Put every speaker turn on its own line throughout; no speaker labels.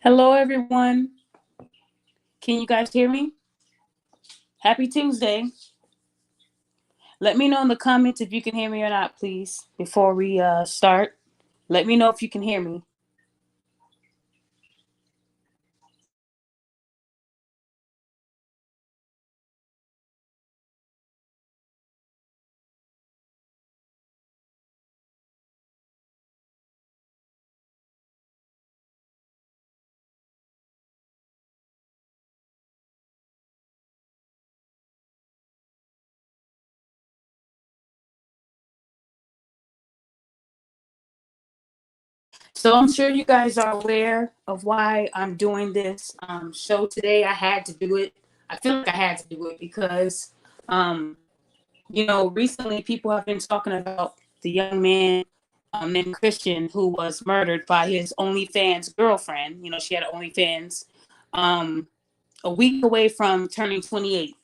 Hello, everyone. Can you guys hear me? Happy Tuesday. Let me know in the comments if you can hear me or not, please, before we start. Let me know if you can hear me. So I'm sure you guys are aware of why I'm doing this show today. I had to do it. I feel like I had to do it because, um, recently people have been talking about the young man named Christian who was murdered by his OnlyFans girlfriend. She had OnlyFans um, a week away from turning 28.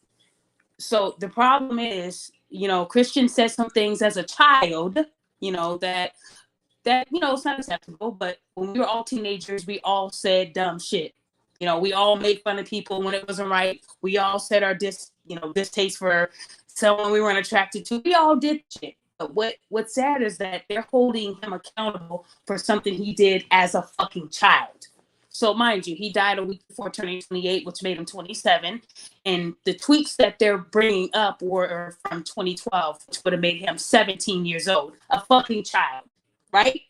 So the problem is, Christian said some things as a child, that it's not acceptable. But when we were all teenagers, we all said dumb shit. We all made fun of people when it wasn't right. We all said our distaste for someone we weren't attracted to. We all did shit. But what's sad is that they're holding him accountable for something he did as a fucking child. So mind you, he died a week before turning 28, which made him 27. And the tweets that they're bringing up were from 2012, which would have made him 17 years old, a fucking child, right?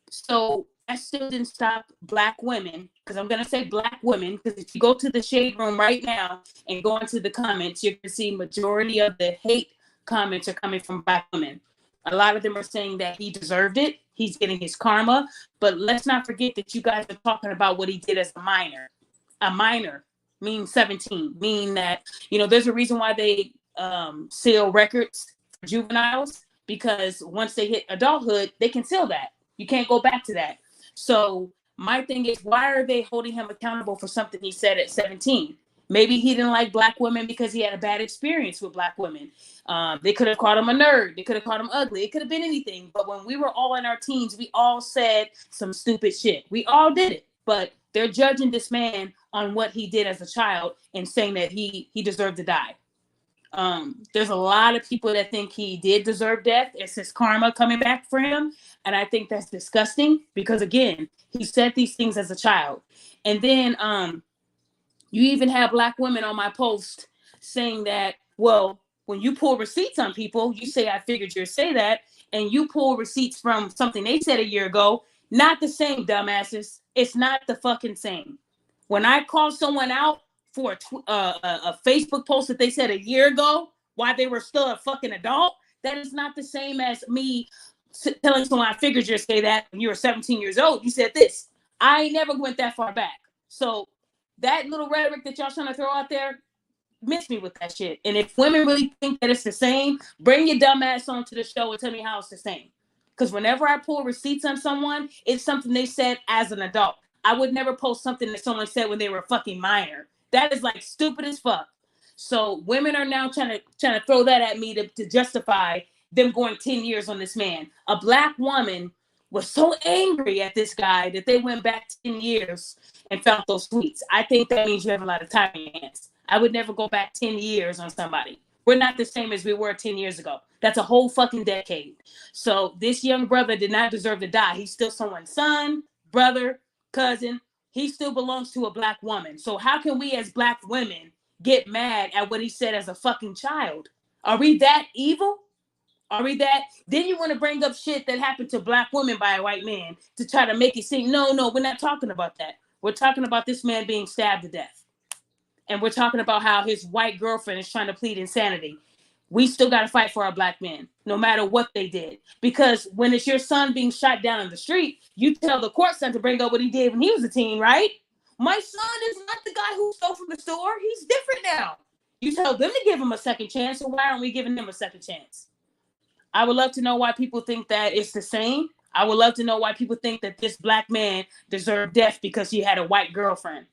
So that still didn't stop black women, because I'm going to say black women, because if you go to the shade room right now and go into the comments, you're going to see majority of the hate comments are coming from black women. A lot of them are saying that he deserved it. He's getting his karma. But let's not forget that you guys are talking about what he did as a minor. A minor means 17, meaning that, there's a reason why they seal records for juveniles, because once they hit adulthood, they can seal that. You can't go back to that. So my thing is, why are they holding him accountable for something he said at 17? Maybe he didn't like black women because he had a bad experience with black women. They could have called him a nerd. They could have called him ugly. It could have been anything. But when we were all in our teens, we all said some stupid shit. We all did it. But they're judging this man on what he did as a child and saying that he deserved to die. There's a lot of people that think he did deserve death. It's his karma coming back for him. And I think that's disgusting because, again, he said these things as a child. And then you even have black women on my post saying that, well, when you pull receipts on people, you say, I figured you'd say that. And you pull receipts from something they said a year ago. Not the same, dumbasses. It's not the fucking same. When I call someone out for a Facebook post that they said a year ago while they were still a fucking adult, that is not the same as me telling someone, I figured you'd say that when you were 17 years old. You said this. I never went that far back. So that little rhetoric that y'all trying to throw out there, miss me with that shit. And if women really think that it's the same, bring your dumb ass onto the show and tell me how it's the same. Because whenever I pull receipts on someone, it's something they said as an adult. I would never post something that someone said when they were a fucking minor. That is like stupid as fuck. So women are now trying to throw that at me to justify them going 10 years on this man. A black woman was so angry at this guy that they went back 10 years and found those tweets. I think that means you have a lot of time in your hands. I would never go back 10 years on somebody. We're not the same as we were 10 years ago. That's a whole fucking decade. So this young brother did not deserve to die. He's still someone's son, brother, cousin. He still belongs to a black woman. So how can we as black women get mad at what he said as a fucking child? Are we that evil? Are we that? Then you want to bring up shit that happened to black women by a white man to try to make it seem, no, we're not talking about that. We're talking about this man being stabbed to death. And we're talking about how his white girlfriend is trying to plead insanity. We still got to fight for our black men, no matter what they did. Because when it's your son being shot down in the street, you tell the court son to bring up what he did when he was a teen, right? My son is not the guy who stole from the store. He's different now. You tell them to give him a second chance, so why aren't we giving them a second chance? I would love to know why people think that it's the same. I would love to know why people think that this black man deserved death because he had a white girlfriend.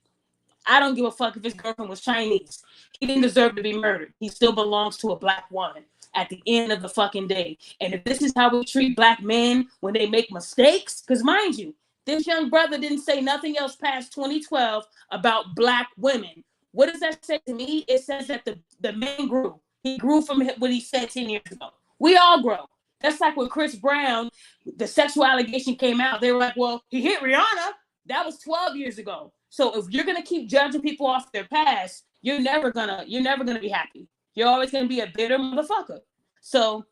I don't give a fuck if his girlfriend was Chinese. He didn't deserve to be murdered. He still belongs to a black woman at the end of the fucking day. And if this is how we treat black men when they make mistakes, because mind you, This young brother didn't say nothing else past 2012 about black women. What does that say to me? It says that the man grew. He grew from what he said 10 years ago. We all grow. That's like when Chris Brown, the sexual allegation came out. They were like, well, he hit Rihanna. That was 12 years ago. So if you're gonna keep judging people off their past, you're never gonna be happy. You're always gonna be a bitter motherfucker. So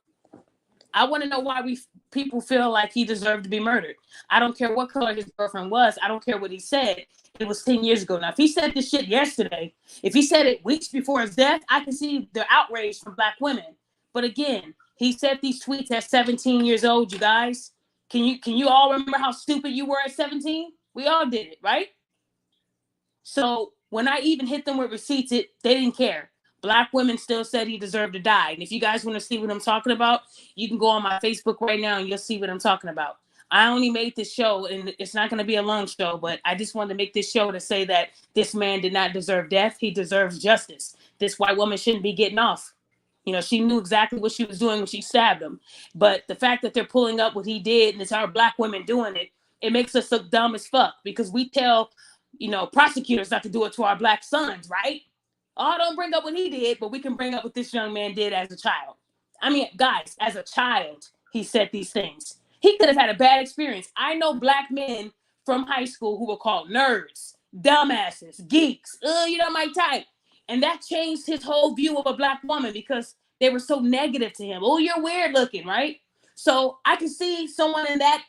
I want to know why people feel like he deserved to be murdered. I don't care what color his girlfriend was. I don't care what he said. It was 10 years ago. Now, if he said this shit yesterday, if he said it weeks before his death, I can see the outrage from black women. But again, he said these tweets at 17 years old, you guys. Can you all remember how stupid you were at 17? We all did it, right? So when I even hit them with receipts, they didn't care. Black women still said he deserved to die. And if you guys want to see what I'm talking about, you can go on my Facebook right now and you'll see what I'm talking about. I only made this show, and it's not going to be a long show, but I just wanted to make this show to say that this man did not deserve death. He deserves justice. This white woman shouldn't be getting off. You know, she knew exactly what she was doing when she stabbed him. But the fact that they're pulling up what he did and it's our black women doing it, it makes us look dumb as fuck because we tell, prosecutors not to do it to our black sons, right? Oh, don't bring up what he did, but we can bring up what this young man did as a child. I mean, guys, as a child, he said these things. He could have had a bad experience. I know black men from high school who were called nerds, dumbasses, geeks, you're not my type. And that changed his whole view of a black woman because they were so negative to him. Oh, you're weird looking, right? So I can see someone in that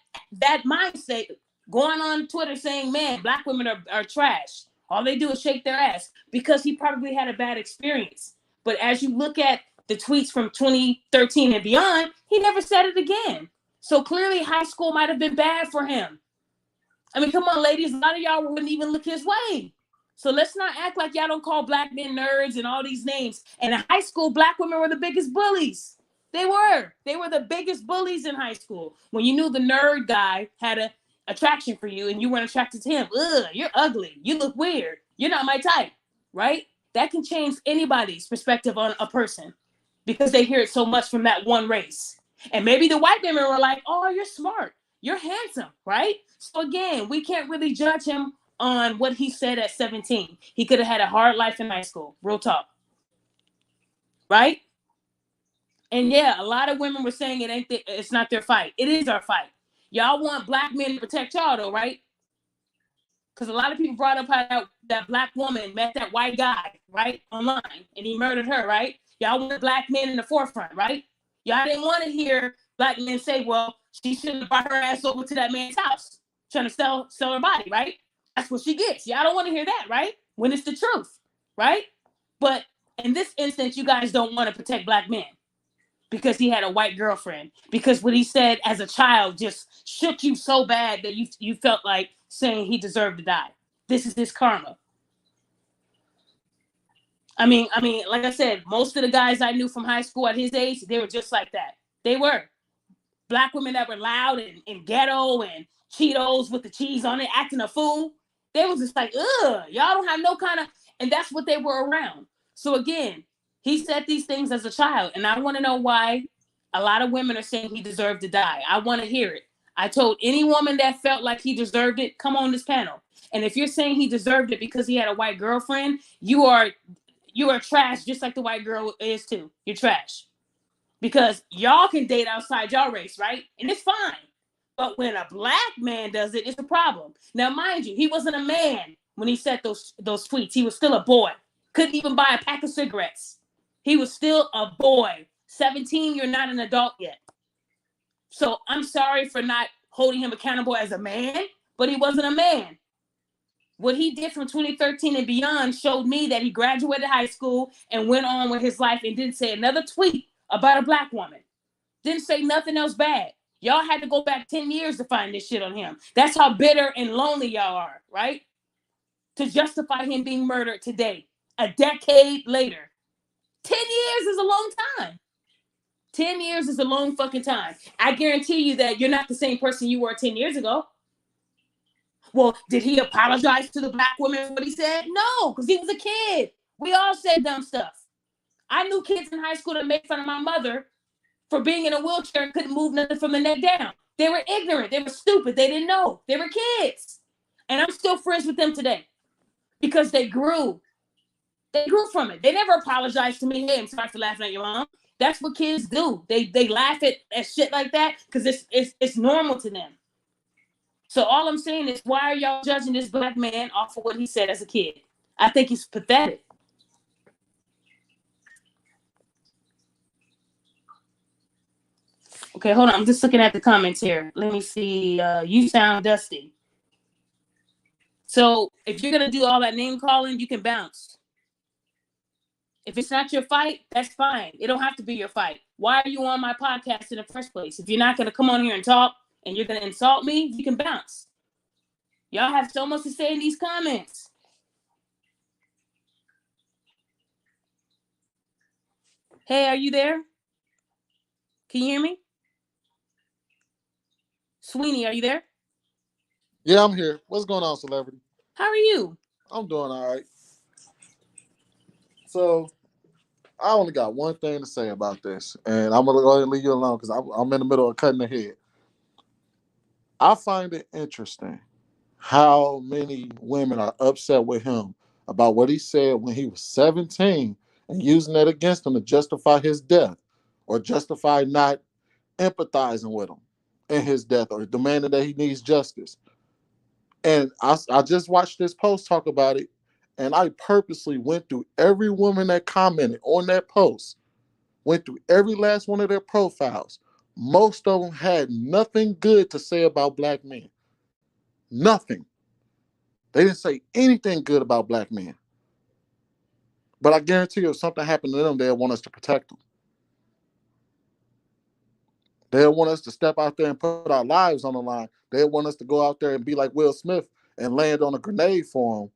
mindset going on Twitter saying, man, black women are trash. All they do is shake their ass because he probably had a bad experience. But as you look at the tweets from 2013 and beyond, he never said it again. So clearly high school might have been bad for him. I mean, come on, ladies. A lot of y'all wouldn't even look his way. So let's not act like y'all don't call black men nerds and all these names. And in high school, black women were the biggest bullies. They were the biggest bullies in high school. When you knew the nerd guy had a attraction for you and you weren't attracted to him. Ugh, you're ugly. You look weird. You're not my type, right? That can change anybody's perspective on a person because they hear it so much from that one race. And maybe the white women were like, oh, you're smart. You're handsome, right? So again, we can't really judge him on what he said at 17. He could have had a hard life in high school. Real talk. Right? And yeah, a lot of women were saying it's not their fight. It is our fight. Y'all want black men to protect y'all though, right? Because a lot of people brought up how that black woman met that white guy, right? Online, and he murdered her, right? Y'all want black men in the forefront, right? Y'all didn't want to hear black men say, well, she shouldn't have brought her ass over to that man's house trying to sell her body, right? That's what she gets. Y'all don't want to hear that, right? When it's the truth, right? But in this instance, you guys don't want to protect black men because he had a white girlfriend, because what he said as a child just shook you so bad that you felt like saying he deserved to die. This is his karma. I mean, like I said, most of the guys I knew from high school at his age, they were just like that. They were black women that were loud and ghetto and Cheetos with the cheese on it, acting a fool. They was just like, ugh, y'all don't have no kind of, and that's what they were around. So again, he said these things as a child, and I want to know why a lot of women are saying he deserved to die. I want to hear it. I told any woman that felt like he deserved it, come on this panel. And if you're saying he deserved it because he had a white girlfriend, you are trash, just like the white girl is too. You're trash. Because y'all can date outside y'all race, right? And it's fine. But when a black man does it, it's a problem. Now, mind you, he wasn't a man when he said those tweets. He was still a boy. Couldn't even buy a pack of cigarettes. He was still a boy. 17, you're not an adult yet. So I'm sorry for not holding him accountable as a man, but he wasn't a man. What he did from 2013 and beyond showed me that he graduated high school and went on with his life and didn't say another tweet about a black woman. Didn't say nothing else bad. Y'all had to go back 10 years to find this shit on him. That's how bitter and lonely y'all are, right? To justify him being murdered today, a decade later. 10 years is a long time. 10 years is a long fucking time. I guarantee you that you're not the same person you were 10 years ago. Well, did he apologize to the black woman for what he said? No, because he was a kid. We all said dumb stuff. I knew kids in high school that made fun of my mother for being in a wheelchair and couldn't move nothing from the neck down. They were ignorant. They were stupid. They didn't know. They were kids. And I'm still friends with them today because they grew. They grew from it. They never apologized to me. Hey, I'm sorry for laughing at your mom. That's what kids do. They laugh at shit like that because it's normal to them. So all I'm saying is, why are y'all judging this black man off of what he said as a kid? I think he's pathetic. Okay, hold on. I'm just looking at the comments here. Let me see. You sound dusty. So if you're going to do all that name calling, you can bounce. If it's not your fight, that's fine. It don't have to be your fight. Why are you on my podcast in the first place? If you're not going to come on here and talk and you're going to insult me, you can bounce. Y'all have so much to say in these comments. Hey, are you there? Can you hear me? Sweeney, are you there?
Yeah, I'm here. What's going on, celebrity?
How are you?
I'm doing all right. So, I only got one thing to say about this, and I'm going to go ahead and leave you alone because I'm in the middle of cutting the head. I find it interesting how many women are upset with him about what he said when he was 17 and using that against him to justify his death or justify not empathizing with him in his death or demanding that he needs justice. And I just watched this post talk about it, and I purposely went through every woman that commented on that post, went through every last one of their profiles. Most of them had nothing good to say about black men. Nothing. They didn't say anything good about black men. But I guarantee you, if something happened to them, they'll want us to protect them. They'll want us to step out there and put our lives on the line. They'll want us to go out there and be like Will Smith and land on a grenade for them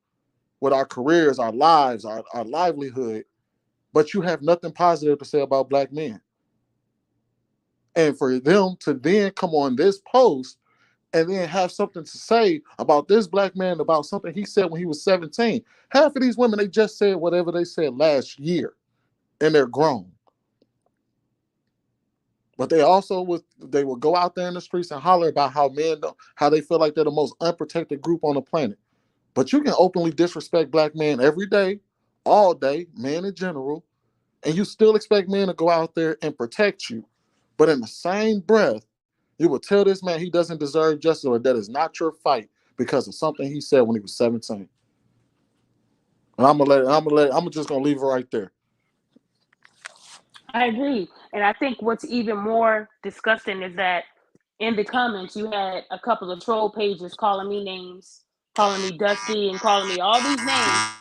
with our careers, our lives, our livelihood. But you have nothing positive to say about black men. And for them to then come on this post and then have something to say about this black man, about something he said when he was 17. Half of these women, they just said whatever they said last year, and they're grown. But they also would go out there in the streets and holler about how how they feel like they're the most unprotected group on the planet. But you can openly disrespect black men every day, all day, men in general, and you still expect men to go out there and protect you. But in the same breath, you will tell this man he doesn't deserve justice or that is not your fight because of something he said when he was 17. And I'm just gonna leave it right there.
I agree. And I think what's even more disgusting is that in the comments, you had a couple of troll pages calling me names, calling me Dusty, and calling me all these names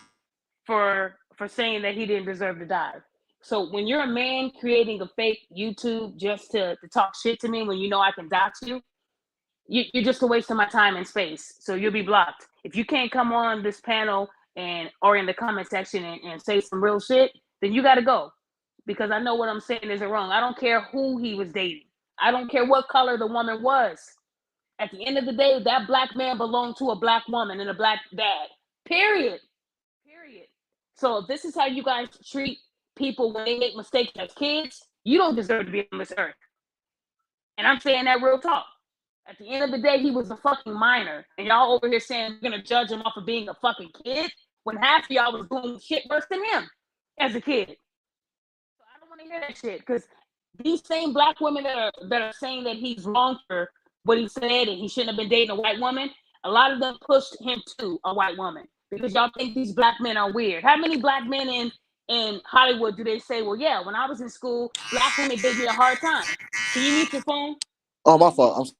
for saying that he didn't deserve to die. So when you're a man creating a fake YouTube just to talk shit to me when you know I can dox you're just a waste of my time and space. So you'll be blocked. If you can't come on this panel or in the comment section and say some real shit, then you got to go. Because I know what I'm saying isn't wrong. I don't care who he was dating. I don't care what color the woman was. At the end of the day, that black man belonged to a black woman and a black dad. Period. Period. So if this is how you guys treat people when they make mistakes as kids, you don't deserve to be on this earth. And I'm saying that real talk. At the end of the day, he was a fucking minor. And y'all over here saying we're going to judge him off of being a fucking kid when half of y'all was doing shit worse than him as a kid. So I don't want to hear that shit because these same black women that are saying that he's wrong for what he said and he shouldn't have been dating a white woman, a lot of them pushed him to a white woman because y'all think these black men are weird. How many black men in Hollywood do they say, well, yeah, when I was in school, black women gave me a hard time? Can you mute your phone?
Oh, my fault.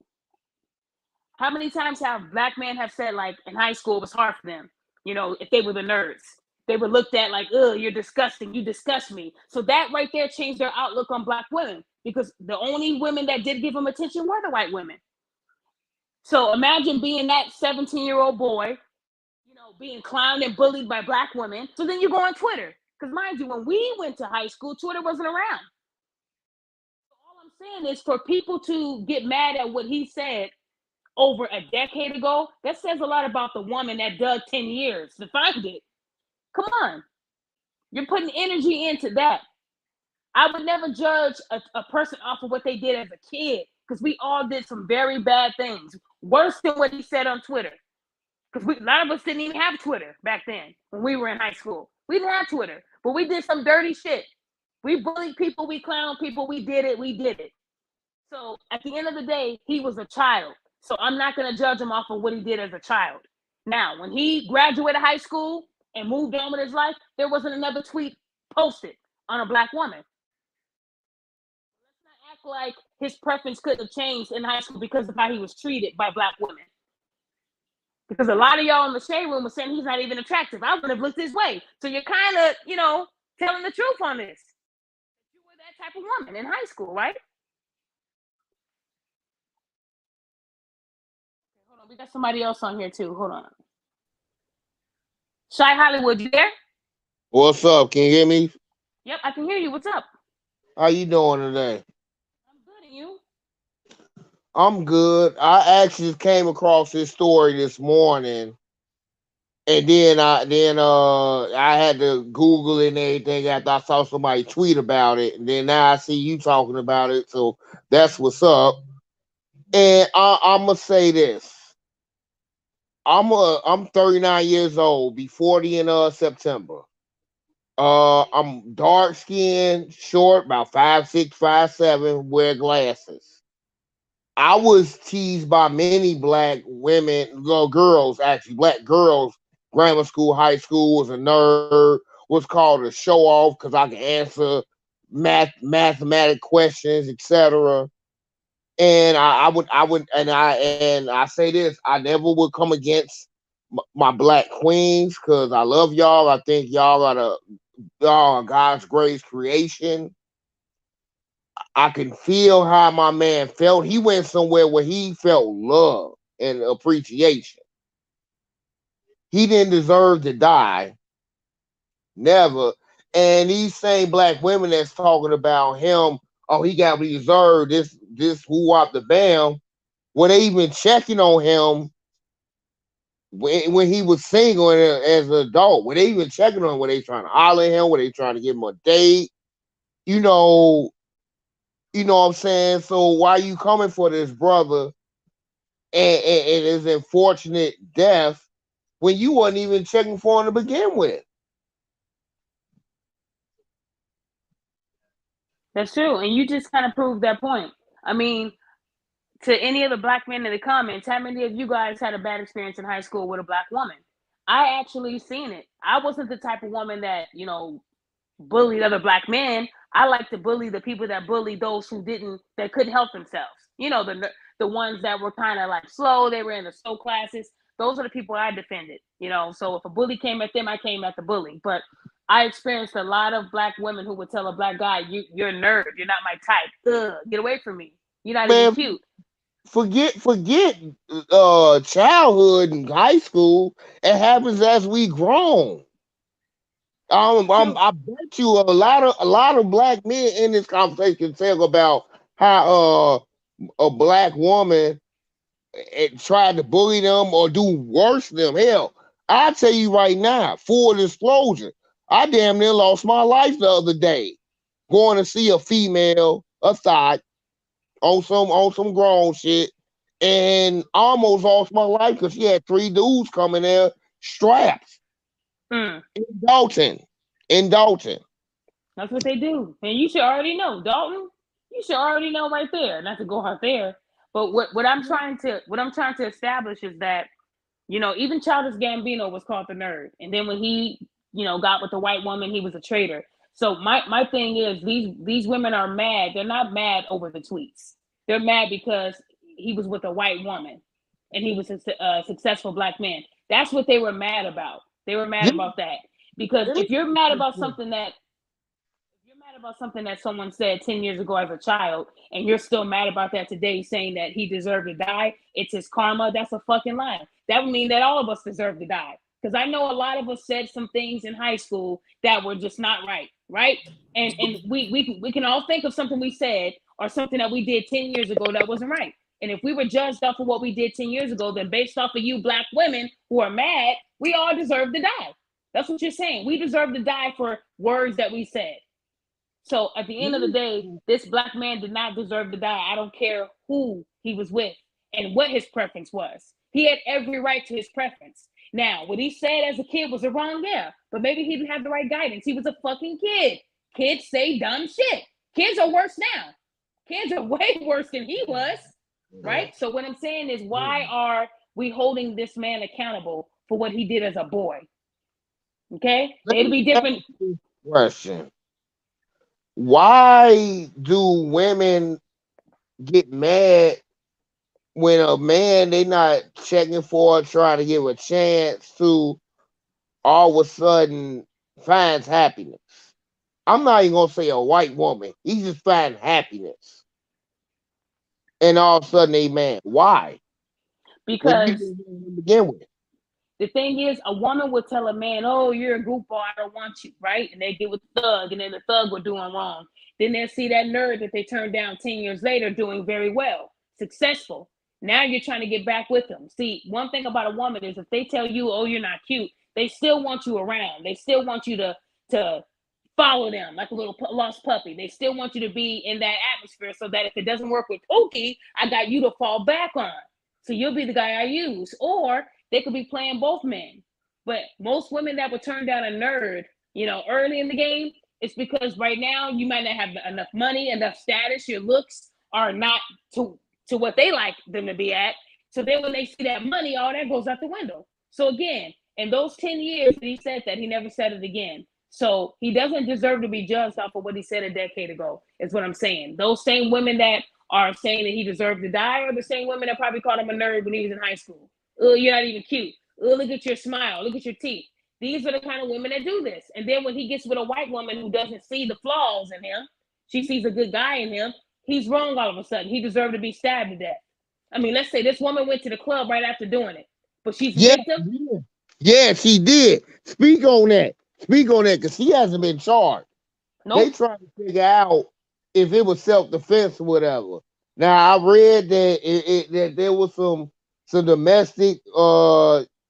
How many times have black men have said, like, in high school it was hard for them, you know, if they were the nerds? They were looked at like, ugh, you're disgusting, you disgust me. So that right there changed their outlook on black women because the only women that did give them attention were the white women. So imagine being that 17-year-old boy, you know, being clowned and bullied by black women. So then you go on Twitter. Because mind you, when we went to high school, Twitter wasn't around. So all I'm saying is for people to get mad at what he said over a decade ago, that says a lot about the woman that dug 10 years to find it. Come on. You're putting energy into that. I would never judge a person off of what they did as a kid. because we all did some very bad things, worse than what he said on Twitter. Because a lot of us didn't even have Twitter back then when we were in high school. We didn't have Twitter, but we did some dirty shit. We bullied people, we clowned people, we did it. So at the end of the day, he was a child. So I'm not going to judge him off of what he did as a child. Now, when he graduated high school and moved on with his life, there wasn't another tweet posted on a black woman. Let's not act like his preference could have changed in high school because of how he was treated by black women. Because a lot of y'all in the shade room were saying he's not even attractive. I wouldn't have looked this way. So you're kind of, telling the truth on this. You were that type of woman in high school, right? Hold on, we got somebody else on here too. Hold on. Shy Hollywood, you there?
What's up? Can you hear me?
Yep, I can hear you. What's up?
How you doing today?
I'm good, and you?
I'm good. I actually came across this story this morning, and then I had to Google it and everything after I saw somebody tweet about it, and then now I see you talking about it, so that's what's up. And I'm gonna say this: I'm 39 years old, be 40 in September. I'm dark skinned, short, about 5'6", 5'7", wear glasses. I was teased by many black women, girls, actually, black girls, grammar school, high school, was a nerd, was called a show off because I can answer mathematic questions, etc. And I say this, I never would come against my black queens because I love y'all. I think y'all are God's greatest creation. I can feel how my man felt. He went somewhere where he felt love and appreciation. He didn't deserve to die. Never. And these same black women that's talking about him, oh, he got what he deserved, this who up the bam, were they even checking on him when he was single and as an adult? Were they even checking on him? Were they trying to holler at him? Were they trying to give him a date? You know what I'm saying? So why you coming for this brother and his unfortunate death when you wasn't even checking for him to begin with?
That's true. And you just kind of proved that point. I mean, to any of the black men in the comments, how many of you guys had a bad experience in high school with a black woman? I actually seen it. I wasn't the type of woman that, bullied other black men. I like to bully the people that bullied those that couldn't help themselves. The ones that were kind of like slow, they were in the slow classes. Those are the people I defended, So if a bully came at them, I came at the bully. But I experienced a lot of black women who would tell a black guy, you're a nerd, you're not my type. Ugh, get away from me. You're not even cute.
Forget childhood and high school. It happens as we grown. I bet you a lot of black men in this conversation talk about how a black woman tried to bully them or do worse than them. Hell, I tell you right now, full disclosure, I damn near lost my life the other day going to see a female, a thought, on some grown shit, and almost lost my life because she had 3 dudes coming there strapped in Dalton.
That's what they do. And you should already know, Dalton. You should already know right there. Not to go out there. But what I'm trying to establish is that, even Childish Gambino was called the nerd. And then when he, got with the white woman, he was a traitor. So my thing is these women are mad. They're not mad over the tweets. They're mad because he was with a white woman and he was a successful black man. That's what they were mad about. They were mad about that. Because if you're mad about something that someone said 10 years ago as a child, and you're still mad about that today, saying that he deserved to die, it's his karma, that's a fucking lie. That would mean that all of us deserve to die. Because I know a lot of us said some things in high school that were just not right? And we can all think of something we said or something that we did 10 years ago that wasn't right. And if we were judged off of what we did 10 years ago, then based off of you black women who are mad, we all deserve to die. That's what you're saying. We deserve to die for words that we said. So at the end of the day, this black man did not deserve to die. I don't care who he was with and what his preference was. He had every right to his preference. Now, what he said as a kid was wrong, yeah, but maybe he didn't have the right guidance. He was a fucking kid. Kids say dumb shit. Kids are worse now. Kids are way worse than he was, right? So what I'm saying is, why are we holding this man accountable for what he did as a boy? Okay, it'll be different.
Question: why do women get mad when a man they not checking for, trying to give a chance to, all of a sudden finds happiness? I'm not even gonna say a white woman. He just finds happiness, and all of a sudden they mad. Why?
Because
to begin with.
The thing is, a woman would tell a man, "Oh, you're a goofball, I don't want you," right? And they get with the thug, and then the thug was doing wrong. Then they'll see that nerd that they turned down 10 years later doing very well, successful. Now you're trying to get back with them. See, one thing about a woman is if they tell you, "Oh, you're not cute," they still want you around. They still want you to follow them like a little lost puppy. They still want you to be in that atmosphere so that if it doesn't work with Pookie, I got you to fall back on. So you'll be the guy I use. Or they could be playing both men. But most women that would turn down a nerd, early in the game, it's because right now you might not have enough money, enough status. Your looks are not to what they like them to be at. So then when they see that money, all that goes out the window. So again, in those 10 years that he said that, he never said it again. So he doesn't deserve to be judged off of what he said a decade ago, is what I'm saying. Those same women that are saying that he deserved to die are the same women that probably called him a nerd when he was in high school. Oh, you're not even cute. Oh, look at your smile. Look at your teeth. These are the kind of women that do this. And then when he gets with a white woman who doesn't see the flaws in him, she sees a good guy in him, he's wrong all of a sudden. He deserved to be stabbed to death. I mean, let's say this woman went to the club right after doing it, but she's the victim.
Yeah, she did. Speak on that. Because she hasn't been charged. Nope. They trying to figure out if it was self-defense or whatever. Now, I read that that there was some domestic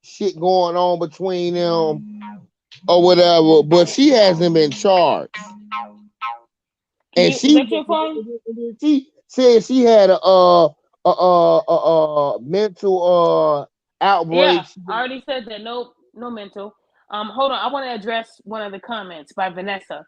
shit going on between them or whatever, but she hasn't been charged. And she said she had a mental outbreak.
Yeah, I already said that. No mental. Hold on. I want to address one of the comments by Vanessa.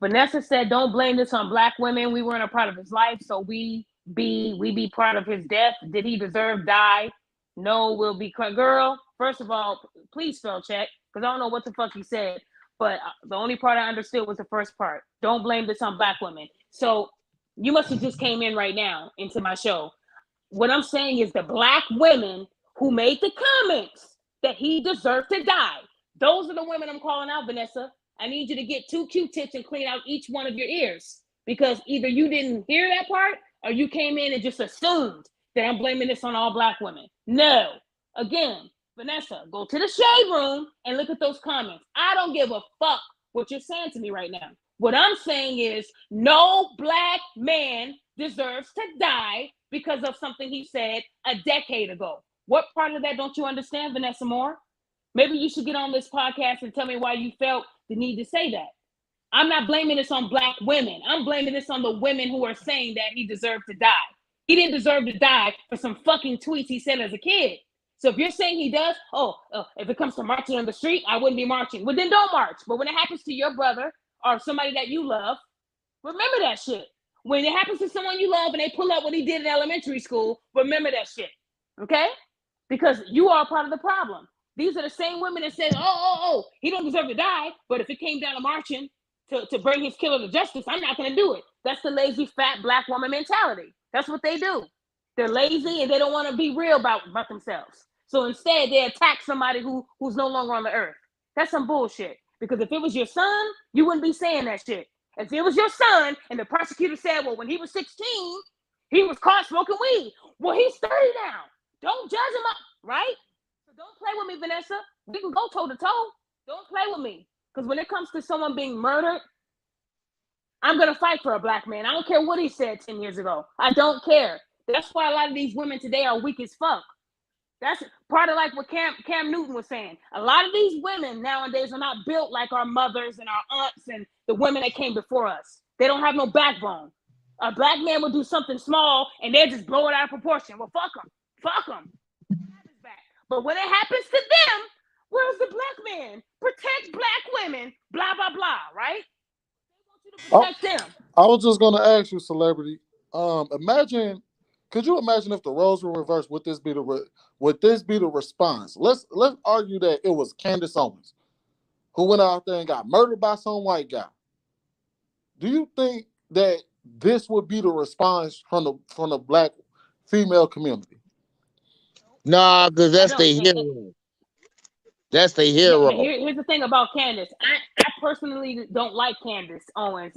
Vanessa said, "Don't blame this on black women. We weren't a part of his life, so we be part of his death. Did he deserve die? No, we'll be girl. First of all, please spell check because I don't know what the fuck he said. But the only part I understood was the first part. Don't blame this on black women. So you must have just came in right now into my show. What I'm saying is the black women who made the comments that he deserved to die. Those are the women I'm calling out, Vanessa. I need you to get 2 Q-tips and clean out each one of your ears because either you didn't hear that part or you came in and just assumed that I'm blaming this on all black women. No. Again, Vanessa, go to the shade room and look at those comments. I don't give a fuck what you're saying to me right now. What I'm saying is no black man deserves to die because of something he said a decade ago. What part of that don't you understand, Vanessa Moore? Maybe you should get on this podcast and tell me why you felt the need to say that. I'm not blaming this on black women. I'm blaming this on the women who are saying that he deserved to die. He didn't deserve to die for some fucking tweets he said as a kid. So if you're saying he does, if it comes to marching on the street, I wouldn't be marching. Well, then don't march. But when it happens to your brother or somebody that you love, remember that shit. When it happens to someone you love and they pull up what he did in elementary school, remember that shit. Okay? Because you are part of the problem. These are the same women that said, he don't deserve to die. But if it came down to marching to bring his killer to justice, I'm not going to do it. That's the lazy, fat black woman mentality. That's what they do. They're lazy and they don't want to be real about themselves. So instead, they attack somebody who's no longer on the earth. That's some bullshit. Because if it was your son, you wouldn't be saying that shit. If it was your son and the prosecutor said, well, when he was 16, he was caught smoking weed. Well, he's 30 now. Don't judge him up, right? So don't play with me, Vanessa. We can go toe to toe. Don't play with me. Because when it comes to someone being murdered, I'm going to fight for a black man. I don't care what he said 10 years ago. I don't care. That's why a lot of these women today are weak as fuck. That's part of like what Cam Newton was saying. A lot of these women nowadays are not built like our mothers and our aunts and the women that came before us. They don't have no backbone. A black man will do something small and they'll just blow it out of proportion. Well, fuck them. Fuck them. But when it happens to them, where's the black man? Protect black women, blah, blah, blah, right? They want you to protect them.
I was just going to ask you, celebrity. Could you imagine if the roles were reversed? Would this be the response? Let's argue that it was Candace Owens who went out there and got murdered by some white guy. Do you think that this would be the response from the black female community?
Nah, because that's the hero. That's the hero.
Here's the thing about Candace. I personally don't like Candace Owens.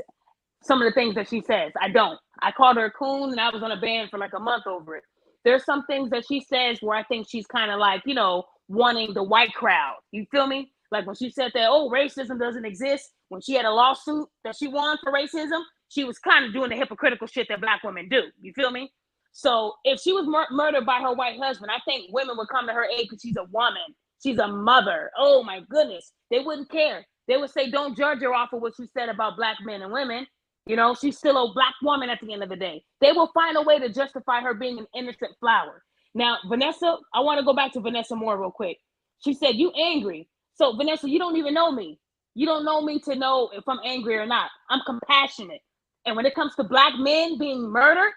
Some of the things that she says, I don't. I called her a coon and I was on a ban for like a month over it. There's some things that she says where I think she's kind of like, wanting the white crowd. You feel me? Like when she said that, racism doesn't exist. When she had a lawsuit that she won for racism, she was kind of doing the hypocritical shit that black women do. You feel me? So if she was murdered by her white husband, I think women would come to her aid because she's a woman. She's a mother. Oh my goodness. They wouldn't care. They would say, don't judge her off of what she said about black men and women. She's still a black woman at the end of the day. They will find a way to justify her being an innocent flower. Now, Vanessa, I want to go back to Vanessa Moore real quick. She said, you angry. So Vanessa, you don't even know me. You don't know me to know if I'm angry or not. I'm compassionate. And when it comes to black men being murdered,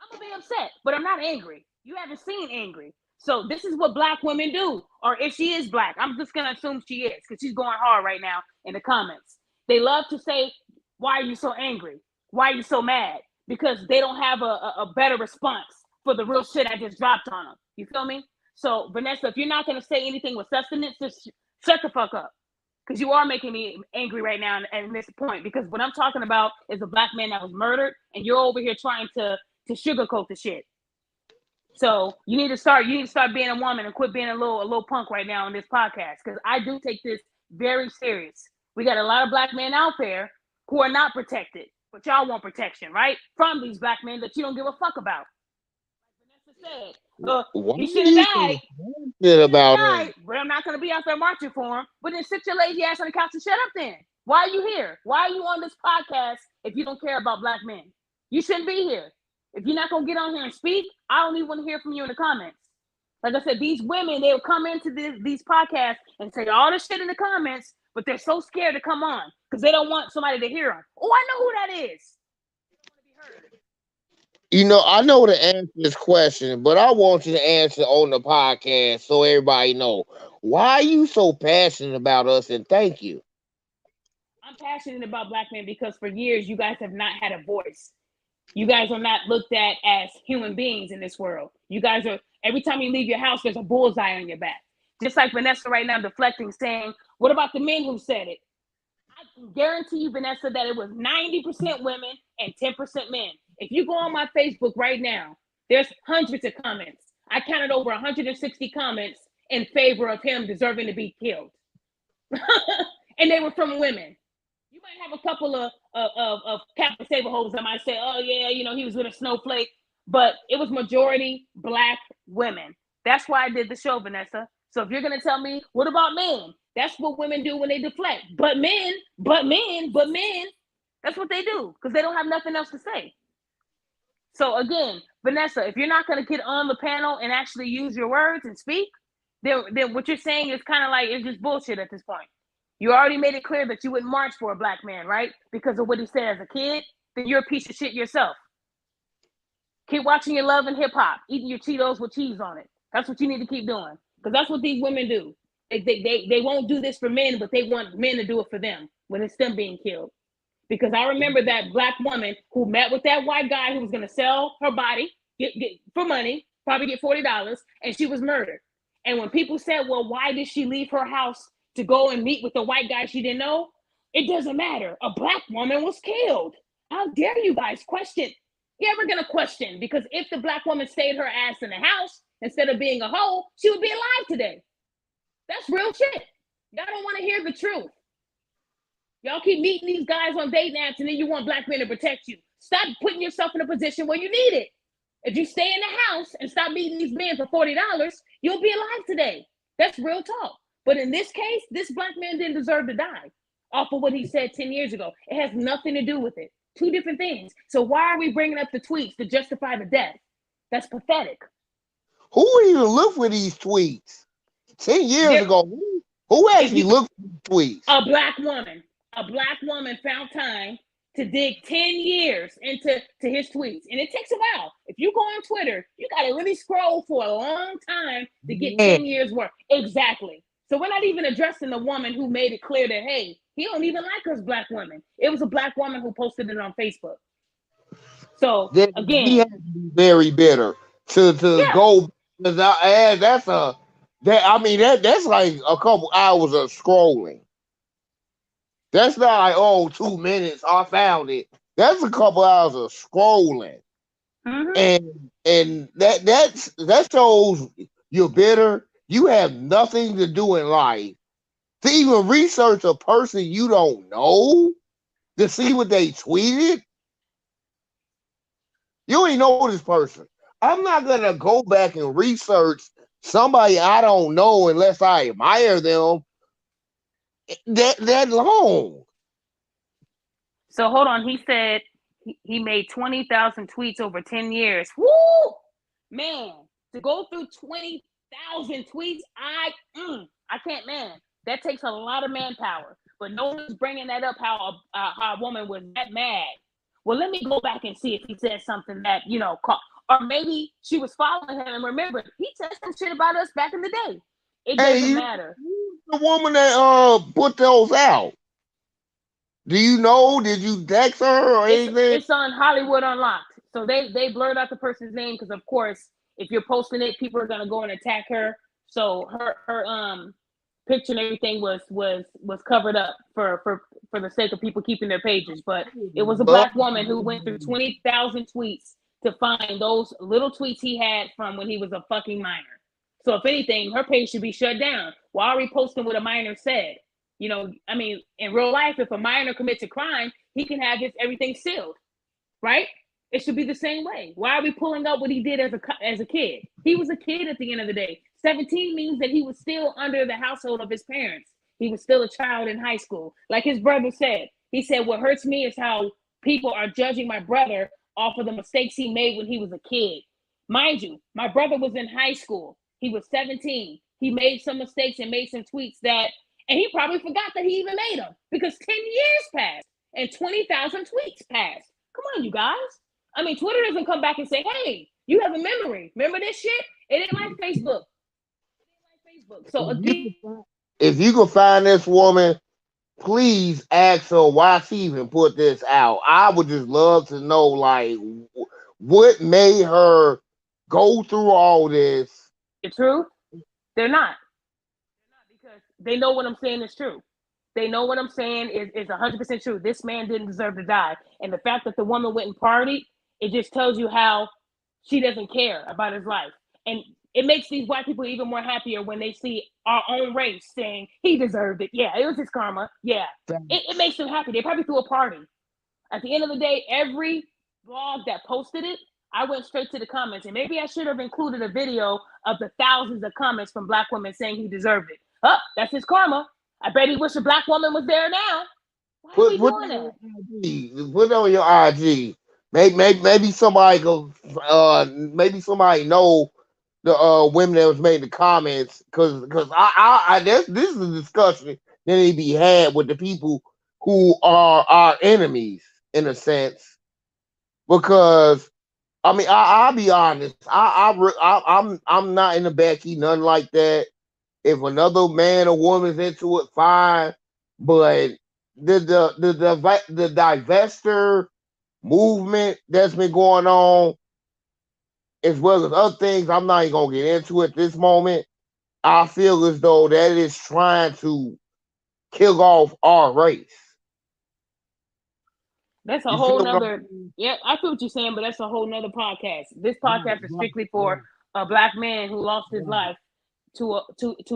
I'm going to be upset, but I'm not angry. You haven't seen angry. So this is what black women do. Or if she is black, I'm just going to assume she is because she's going hard right now in the comments. They love to say, why are you so angry? Why are you so mad? Because they don't have a better response for the real shit I just dropped on them. You feel me? So Vanessa, if you're not going to say anything with sustenance, just shut the fuck up. Because you are making me angry right now and miss the point. Because what I'm talking about is a black man that was murdered and you're over here trying to sugarcoat the shit. So you need to start being a woman and quit being a little punk right now on this podcast. Because I do take this very serious. We got a lot of black men out there who are not protected, but y'all want protection, right? From these black men that you don't give a fuck about. Like Vanessa said, he should have died. But I'm not going to be out there marching for him. But then sit your lazy ass on the couch and shut up then. Why are you here? Why are you on this podcast if you don't care about black men? You shouldn't be here. If you're not going to get on here and speak, I don't even want to hear from you in the comments. Like I said, these women, they'll come into these podcasts and say all this shit in the comments, but they're so scared to come on because they don't want somebody to hear them. Oh, I know who that is.
I know the answer to this question, but I want you to answer on the podcast so everybody know. Why are you so passionate about us? And thank you.
I'm passionate about black men because for years you guys have not had a voice. You guys are not looked at as human beings in this world. You guys are, every time you leave your house, there's a bullseye on your back. Just like Vanessa right now deflecting, saying, what about the men who said it? I can guarantee you, Vanessa, that it was 90% women and 10% men. If you go on my Facebook right now, there's hundreds of comments. I counted over 160 comments in favor of him deserving to be killed. And they were from women. You might have a couple of Captain Saberholes that might say, oh yeah, he was with a snowflake, but it was majority black women. That's why I did the show, Vanessa. So if you're going to tell me, what about men? That's what women do when they deflect. But men, that's what they do because they don't have nothing else to say. So again, Vanessa, if you're not going to get on the panel and actually use your words and speak, then what you're saying is kind of like, it's just bullshit at this point. You already made it clear that you wouldn't march for a black man, right? Because of what he said as a kid, then you're a piece of shit yourself. Keep watching your Love and Hip Hop, eating your Cheetos with cheese on it. That's what you need to keep doing. Because that's what these women do. They won't do this for men, but they want men to do it for them when it's them being killed. Because I remember that black woman who met with that white guy who was going to sell her body get for money, probably get $40, and she was murdered. And when people said, well, why did she leave her house to go and meet with the white guy she didn't know? It doesn't matter. A black woman was killed. How dare you guys question? You're ever going to question? Because if the black woman stayed her ass in the house instead of being a hoe, she would be alive today. That's real shit. Y'all don't want to hear the truth. Y'all keep meeting these guys on dating apps and then you want black men to protect you. Stop putting yourself in a position where you need it. If you stay in the house and stop meeting these men for $40, you'll be alive today. That's real talk. But in this case, this black man didn't deserve to die off of what he said 10 years ago. It has nothing to do with it. Two different things. So why are we bringing up the tweets to justify the death? That's pathetic.
Who would even look for these tweets? 10 years ago, who actually looked for these tweets?
A black woman. A black woman found time to dig 10 years into his tweets. And it takes a while. If you go on Twitter, you got to really scroll for a long time to get 10 years worth. Exactly. So we're not even addressing the woman who made it clear that, hey, he don't even like us black women. It was a black woman who posted it on Facebook. So again,
he has to be very bitter to go. That's that's like a couple hours of scrolling. That's not like 2 minutes. I found it. That's a couple hours of scrolling, and that shows you're bitter. You have nothing to do in life to even research a person you don't know to see what they tweeted. You ain't know this person. I'm not gonna go back and research somebody I don't know unless I admire them that long.
So hold on. He said he made 20,000 tweets over 10 years. Woo! Man, to go through 20,000 tweets, I can't, man. That takes a lot of manpower. But no one's bringing that up, how a woman was that mad. Well, let me go back and see if he said something that, or maybe she was following him and remembered he said some shit about us back in the day. It doesn't matter.
The woman that put those out. Do you know? Did you text her or anything?
It's on Hollywood Unlocked. So they blurred out the person's name because, of course, if you're posting it, people are gonna go and attack her. So her picture and everything was covered up for the sake of people keeping their pages. But it was a black woman who went through 20,000 tweets to find those little tweets he had from when he was a fucking minor. So if anything, her page should be shut down. Why are we posting what a minor said? In real life, if a minor commits a crime, he can have everything sealed, right? It should be the same way. Why are we pulling up what he did as a kid? He was a kid at the end of the day. 17 means that he was still under the household of his parents. He was still a child in high school. Like his brother said, he said, what hurts me is how people are judging my brother off of the mistakes he made when he was a kid. Mind you, my brother was in high school. He was 17. He made some mistakes and made some tweets and he probably forgot that he even made them because 10 years passed and 20,000 tweets passed. Come on, you guys. Twitter doesn't come back and say, hey, you have a memory. Remember this shit? It ain't like Facebook. So again,
if you can find this woman, please ask her why she even put this out. I would just love to know, like, what made her go through all this.
The truth? They're not. Because they know what I'm saying is true. They know what I'm saying is 100% true. This man didn't deserve to die. And the fact that the woman went and partied, it just tells you how she doesn't care about his life. And it makes these white people even more happier when they see our own race saying he deserved it. Yeah, it was his karma. Yeah, it makes them happy. They probably threw a party. At the end of the day, every blog that posted it, I went straight to the comments. And maybe I should have included a video of the thousands of comments from black women saying he deserved it. Oh, that's his karma. I bet he wish a black woman was there now. Why are we doing that?
Put on your IG. Maybe somebody go. Maybe somebody know the women that was making the comments because this is a discussion that need to be had with the people who are our enemies in a sense. Because I'll be honest. I'm not in the backseat, nothing like that. If another man or woman's into it, fine. But the divester movement that's been going on, as well as other things, I'm not even gonna get into at this moment. I feel as though that is trying to kill off our race.
That's a whole nother. Yeah, I feel what you're saying, but that's a whole nother podcast. This podcast is strictly for a black man who lost his life to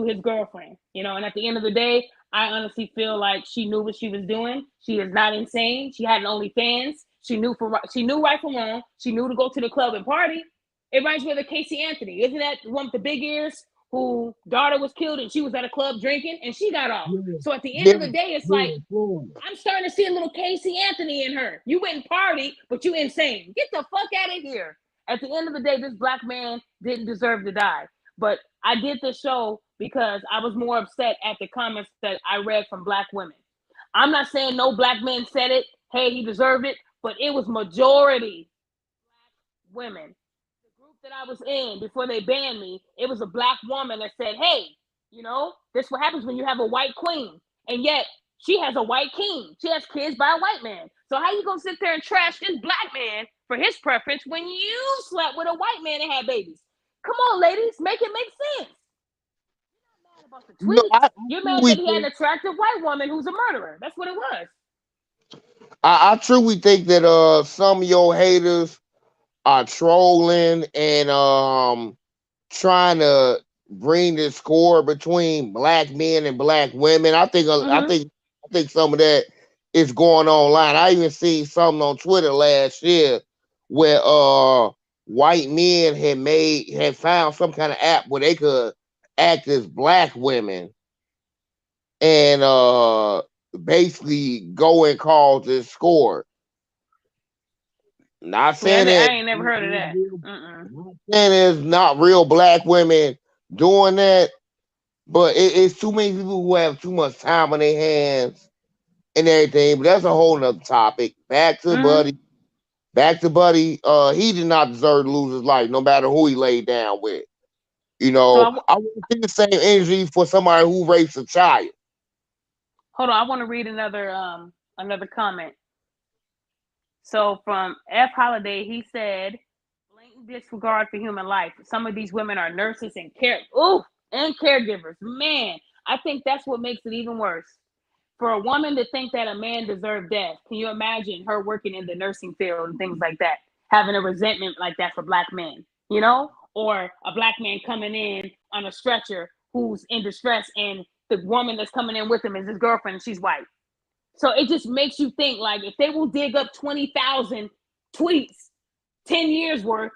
his girlfriend, and at the end of the day, I honestly feel like she knew what she was doing. She is not insane. She had an OnlyFans. She knew right from wrong. She knew to go to the club and party. It reminds me of the Casey Anthony. Isn't that one with the big ears who daughter was killed and she was at a club drinking and she got off. So at the end
Yeah,
of the day, it's
yeah,
like
Florida.
I'm starting to see a little Casey Anthony in her. You went and party, but you insane. Get the fuck out of here. At the end of the day, this black man didn't deserve to die. But I did this show because I was more upset at the comments that I read from black women. I'm not saying no black men said it. Hey, he deserved it. But it was majority black women. The group that I was in before they banned me, it was a black woman that said, hey, you know, this is what happens when you have a white queen. And yet she has a white king. She has kids by a white man. So how you gonna sit there and trash this black man for his preference when you slept with a white man and had babies? Come on, ladies, make it make sense. You're not mad about the tweet.
No,
You're mad that he had an attractive white woman who's a murderer. That's what it was.
I truly think that some of your haters are trolling and trying to bring the score between black men and black women. I think I think some of that is going online. I even seen something on Twitter last year where white men had found some kind of app where they could act as black women and basically go and cause this score. Not saying
I
that
ain't never heard of that.
not saying there's not real black women doing that, but it's too many people who have too much time on their hands and everything. But that's a whole nother topic. Back to Buddy. He did not deserve to lose his life, no matter who he laid down with. You
So
know, I want to see the same energy for somebody who rapes a child.
hold on, I want to read another comment. So from F Holiday, he said, blatant disregard for human life. Some of these women are nurses and caregivers. Man, I think that's what makes it even worse. For a woman to think that a man deserved death, can you imagine her working in the nursing field and things like that, having a resentment like that for black men, you know? Or a black man coming in on a stretcher who's in distress and the woman that's coming in with him is his girlfriend and she's white. So it just makes you think, like, if they will dig up 20,000 tweets, 10 years worth,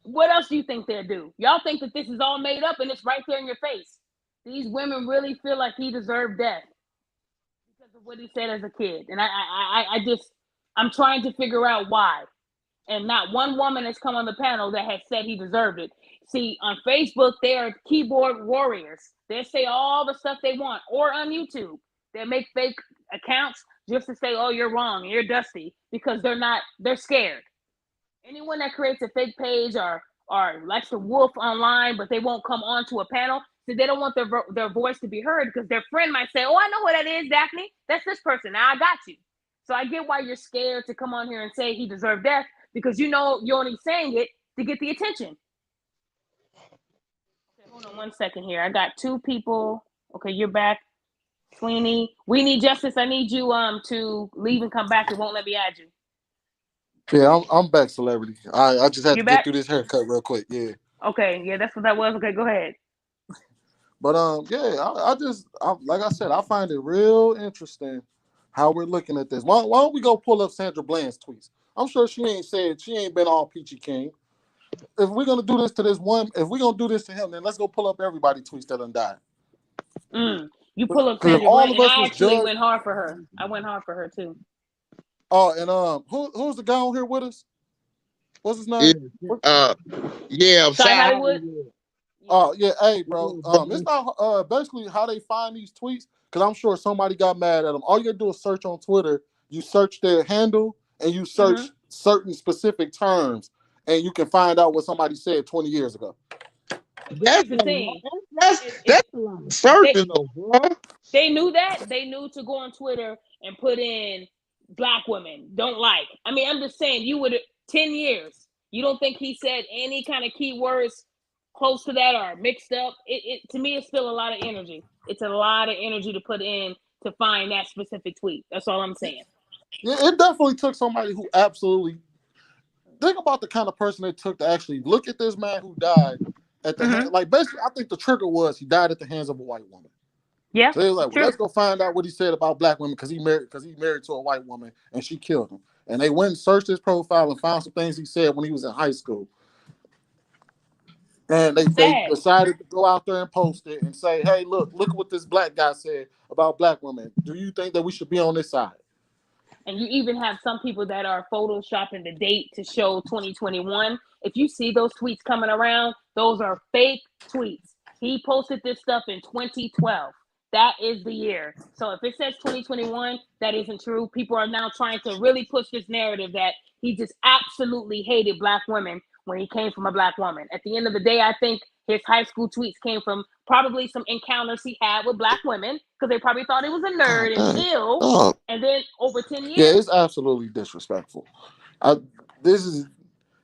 what else do you think they'll do? Y'all think that this is all made up and it's right there in your face. These women really feel like he deserved death because of what he said as a kid. And I'm trying to figure out why. And not one woman has come on the panel that has said he deserved it. See, on Facebook, they are keyboard warriors. They say all the stuff they want, or on YouTube. They make fake accounts just to say, oh, you're wrong, you're dusty, because they're scared. Anyone that creates a fake page or likes to wolf online, but they won't come onto a panel, so they don't want their voice to be heard because their friend might say, oh, I know who that is, Daphne. That's this person. Now I got you. So I get why you're scared to come on here and say he deserved death, because you know you're only saying it to get the attention. Okay, hold on one second here. I got two people. Okay, you're back. Sweeney, we need justice. I need you to leave and come back. It won't let me add you.
Yeah, I'm back, celebrity. I just had
You
to
back?
get through this haircut real quick. Yeah.
Okay, yeah, that's what that was. Okay, go ahead.
But yeah, like I said, I find it real interesting how we're looking at this. Why don't we go pull up Sandra Bland's tweets? I'm sure she ain't been all peachy keen. If we're gonna do this to this one, if we're gonna do this to him, then let's go pull up everybody tweets that done died.
You pull up
Because if
Sandra
all
Bland,
of
and
us
I
was
actually
judged,
went hard for her. I went hard for her too.
oh, and who's the guy on here with us? What's his
Yeah,
name?
Shy Hollywood.
Oh yeah, hey bro. It's not basically how they find these tweets, because I'm sure somebody got mad at them. All you gotta do is search on Twitter. You search their handle and you search certain specific terms, and you can find out what somebody said 20 years ago.
That's
the thing.
That's a lot of searching though, bro.
They knew that. They knew to go on Twitter and put in black women don't like. I mean, I'm just saying, you would 10 years. You don't think he said any kind of keywords close to that or mixed up? It to me, it's still a lot of energy. It's a lot of energy to put in to find that specific tweet. That's all I'm saying.
Yeah, it definitely took somebody who absolutely think about the kind of person it took to actually look at this man who died at the hand. Like basically, I think the trigger was he died at the hands of a white woman.
Yeah.
So they were like, well, let's go find out what he said about black women because he married to a white woman and she killed him. And they went and searched his profile and found some things he said when he was in high school. And they
Sad.
decided to go out there and post it and say, hey, look what this black guy said about black women. Do you think that we should be on this side?
And you even have some people that are photoshopping the date to show 2021. If you see those tweets coming around, those are fake tweets. He posted this stuff in 2012. That is the year. So if it says 2021, that isn't true. People are now trying to really push this narrative that he just absolutely hated black women when he came from a black woman. At the end of the day, I think his high school tweets came from probably some encounters he had with black women because they probably thought he was a nerd and ill.
Oh,
And then over 10 years.
yeah, it's absolutely disrespectful. This is,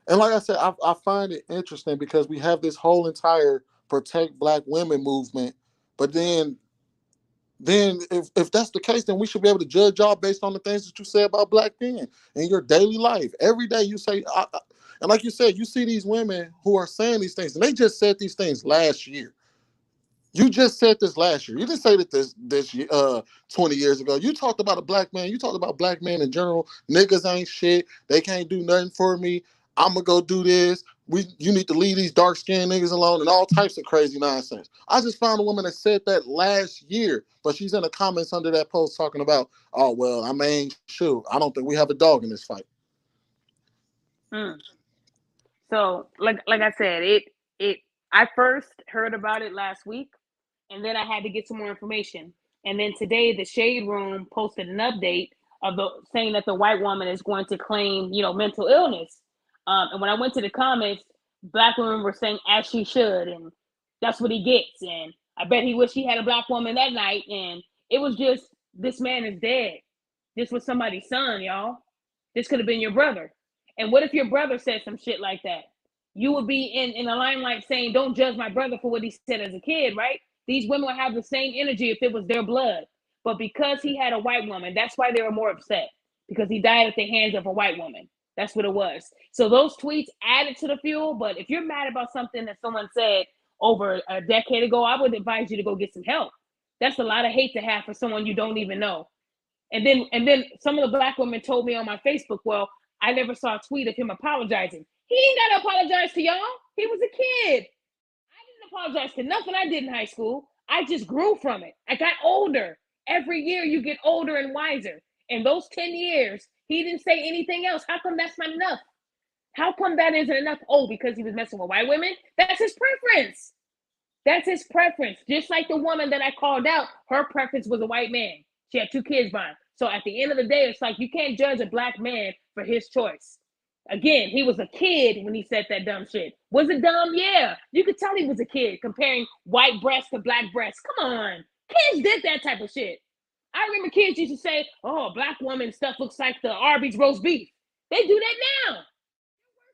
and like I said, I find it interesting because we have this whole entire protect black women movement, but then if that's the case, then we should be able to judge y'all based on the things that you say about black men in your daily life. Every day you say, and like you said, you see these women who are saying these things, and they just said these things last year. You just said this last year. You didn't say that this 20 years ago. You talked about a black man. You talked about black men in general. Niggas ain't shit. They can't do nothing for me. I'm gonna go do this. You need to leave these dark skinned niggas alone and all types of crazy nonsense. I just found a woman that said that last year, but she's in the comments under that post talking about, oh well, I mean, shoot, I don't think we have a dog in this fight.
So, like I said, I first heard about it last week, and then I had to get some more information. And then today, the Shade Room posted an update of saying that the white woman is going to claim, mental illness. And when I went to the comments, black women were saying as she should, and that's what he gets. And I bet he wished he had a black woman that night. And it was just, this man is dead. This was somebody's son, y'all. This could have been your brother. And what if your brother said some shit like that? You would be in a limelight saying, don't judge my brother for what he said as a kid, right? These women would have the same energy if it was their blood. But because he had a white woman, that's why they were more upset. Because he died at the hands of a white woman. That's what it was. So those tweets added to the fuel. But if you're mad about something that someone said over a decade ago, I would advise you to go get some help. That's a lot of hate to have for someone you don't even know. And then some of the black women told me on my Facebook, well, I never saw a tweet of him apologizing. He ain't got to apologize to y'all. He was a kid. I didn't apologize to nothing I did in high school. I just grew from it. I got older. Every year you get older and wiser. In those 10 years, he didn't say anything else. How come that's not enough? How come that isn't enough? Oh, because he was messing with white women? That's his preference. That's his preference. Just like the woman that I called out, her preference was a white man. She had 2 kids by him. So at the end of the day, it's like you can't judge a black man for his choice. Again, he was a kid when he said that dumb shit. Was it dumb? Yeah. You could tell he was a kid comparing white breasts to black breasts. Come on. Kids did that type of shit. I remember kids used to say, oh, black woman stuff looks like the Arby's roast beef. They do that now. What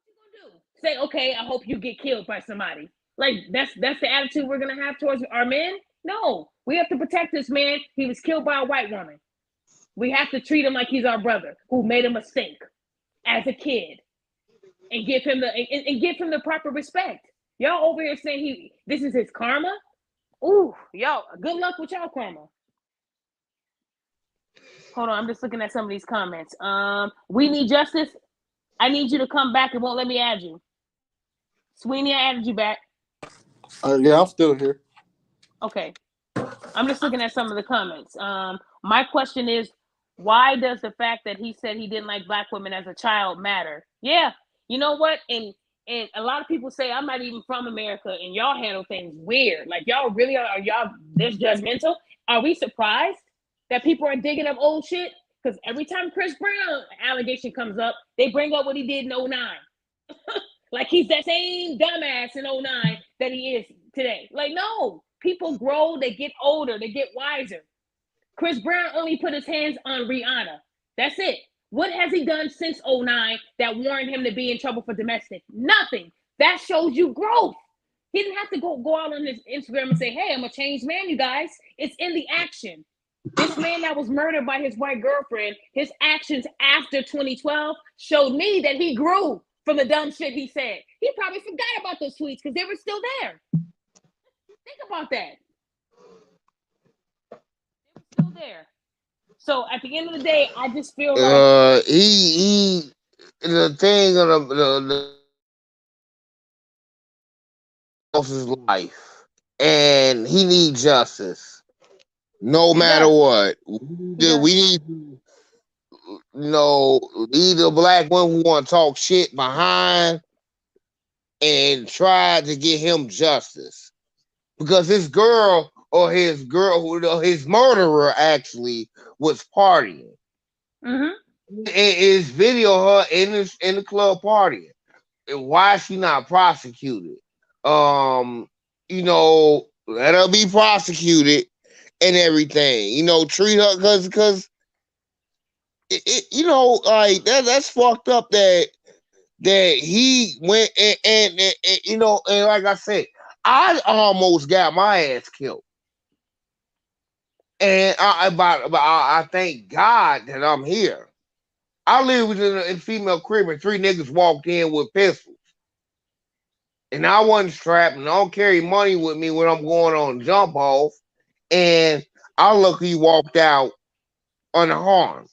you gonna do? Say, okay, I hope you get killed by somebody. Like, that's the attitude we're going to have towards our men? No. We have to protect this man. He was killed by a white woman. We have to treat him like he's our brother who made a mistake as a kid and give him the proper respect. Y'all over here saying this is his karma? Ooh, y'all, good luck with y'all karma. Hold on, I'm just looking at some of these comments. We need justice. I need you to come back. It won't let me add you. Sweeney, I added you back.
Yeah, I'm still here.
Okay. I'm just looking at some of the comments. My question is, why does the fact that he said he didn't like black women as a child matter? Yeah. You know what? And a lot of people say, I'm not even from America, and y'all handle things weird. Like, y'all really are y'all this judgmental? Are we surprised that people are digging up old shit? Because every time Chris Brown allegation comes up, they bring up what he did in 2009. Like he's that same dumbass in 2009 that he is today. Like, no. People grow, they get older, they get wiser. Chris Brown only put his hands on Rihanna. That's it. What has he done since 2009 that warranted him to be in trouble for domestic? Nothing. That shows you growth. He didn't have to go out on his Instagram and say, hey, I'm a changed man, you guys. It's in the action. This man that was murdered by his white girlfriend, his actions after 2012 showed me that he grew from the dumb shit he said. He probably forgot about those tweets because they were still there. Think about that. They were still there. So at the end of the day, I just feel like
the thing of the else's life, and he needs justice, no
He
matter
does.
what.
He does.
We need to, lead the black women who want to talk shit behind and try to get him justice, because his murderer actually was partying.
Mm-hmm.
Is video her in the club partying. Why is she not prosecuted? Let her be prosecuted and everything. Treat her because like that's fucked up that he went and like I said, I almost got my ass killed. And I thank God that I'm here. I lived in a female crib and 3 niggas walked in with pistols. And I wasn't strapped and I don't carry money with me when I'm going on jump off. And I luckily walked out unharmed.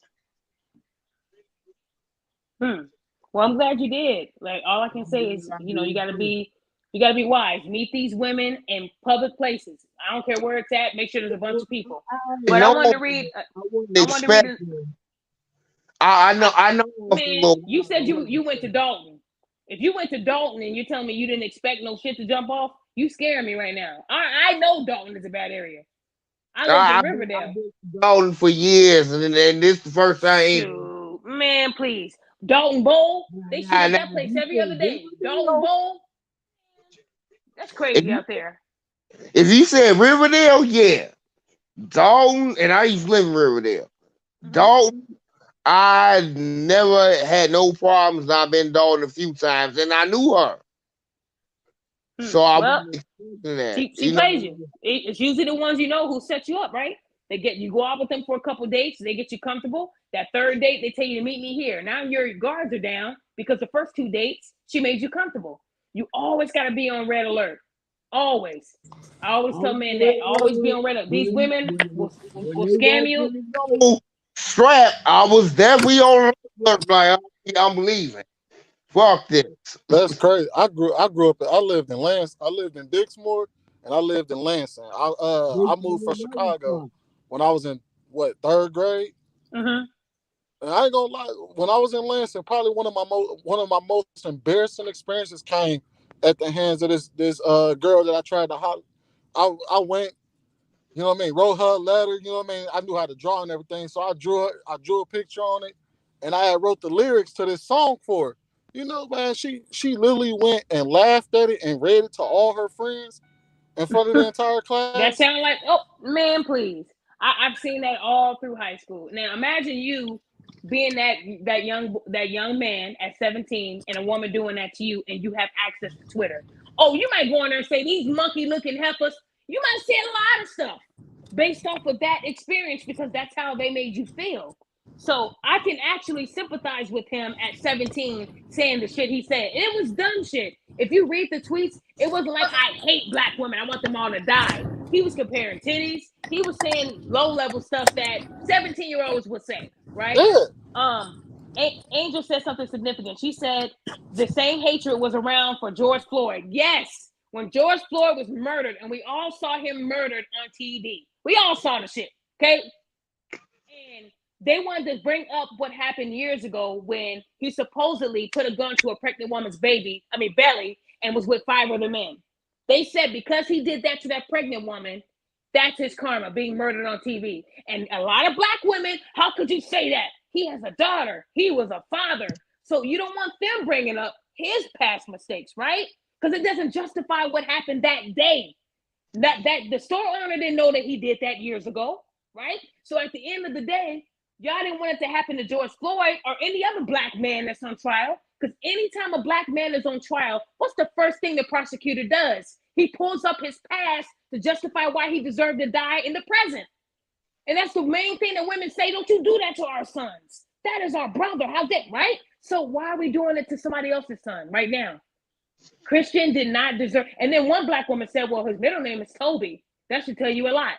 Well, I'm glad you did. Like, all I can say is, you gotta be wise. Meet these women in public places. I don't care where it's at. Make sure there's a bunch of people. But I wanted to read. I wanted to read.
I know.
Man, you said you went to Dalton. If you went to Dalton and you're telling me you didn't expect no shit to jump off, you scaring me right now. I know Dalton is a bad area. I lived in Riverdale.
I've been to Dalton for years, and this is the first time.
Shoot, man, please. Dalton Bowl, they shoot at that place every other day. Dalton Bowl, that's crazy out there.
If you said Riverdale, yeah. Dalton, and I used to live in Riverdale. Mm-hmm. Dalton, I never had no problems. I've been to Dalton a few times, and I knew her. So I wasn't expecting that.
She plays you. It's usually the ones who set you up, right? You go out with them for a couple dates, they get you comfortable. That third date, they tell you to meet me here. Now your guards are down because the first 2 dates, she made you comfortable. You always got to be on red alert. Always. I always tell men that. Always be on red alert. These women will scam you.
Strap, I was definitely on red alert. Like, I'm leaving. Fuck this.
That's crazy. I grew up. I lived in Dixmoor, and I lived in Lansing. I moved from Chicago when I was in 3rd grade.
Mm-hmm.
And I ain't gonna lie, when I was in Lansing, probably one of my most embarrassing experiences came at the hands of this girl that I tried to holler. I went, wrote her a letter, I knew how to draw and everything, so I drew a picture on it, and I had wrote the lyrics to this song for her. Man, she literally went and laughed at it and read it to all her friends in front of the entire class.
That sound like, oh man, please. I've seen that all through high school. Now imagine you being that young man at 17 and a woman doing that to you, and you have access to Twitter. Oh, you might go on there and say these monkey looking heifers. You might say a lot of stuff based off of that experience because that's how they made you feel. So I can actually sympathize with him at 17 saying the shit he said. It was dumb shit. If you read the tweets, it wasn't like I hate black women. I want them all to die. He was comparing titties. He was saying low-level stuff that 17-year-olds would say, right? Yeah. Angel said something significant. She said the same hatred was around for George Floyd. Yes, when George Floyd was murdered, and we all saw him murdered on TV. We all saw the shit, okay? And they wanted to bring up what happened years ago when he supposedly put a gun to a pregnant woman's belly, and was with 5 other men. They said because he did that to that pregnant woman, that's his karma, being murdered on TV. And a lot of black women, how could you say that? He has a daughter. He was a father. So you don't want them bringing up his past mistakes, right? Because it doesn't justify what happened that day. That the store owner didn't know that he did that years ago, right? So at the end of the day, y'all didn't want it to happen to George Floyd or any other black man that's on trial. Because anytime a black man is on trial, what's the first thing the prosecutor does? He pulls up his past to justify why he deserved to die in the present. And that's the main thing that women say, don't you do that to our sons. That is our brother. How's that, right? So why are we doing it to somebody else's son right now? Christian did not deserve. And then one black woman said, well, his middle name is Toby. That should tell you a lot.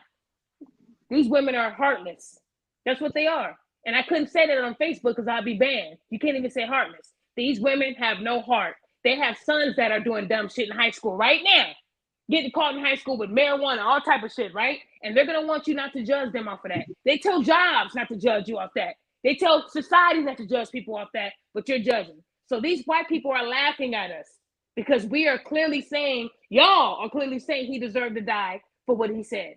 These women are heartless. That's what they are. And I couldn't say that on Facebook because I'd be banned. You can't even say heartless. These women have no heart. They have sons that are doing dumb shit in high school right now, getting caught in high school with marijuana, all type of shit, right? And they're gonna want you not to judge them off of that. They tell jobs not to judge you off that. They tell society not to judge people off that, but you're judging. So these white people are laughing at us because we are clearly saying, y'all are clearly saying he deserved to die for what he said.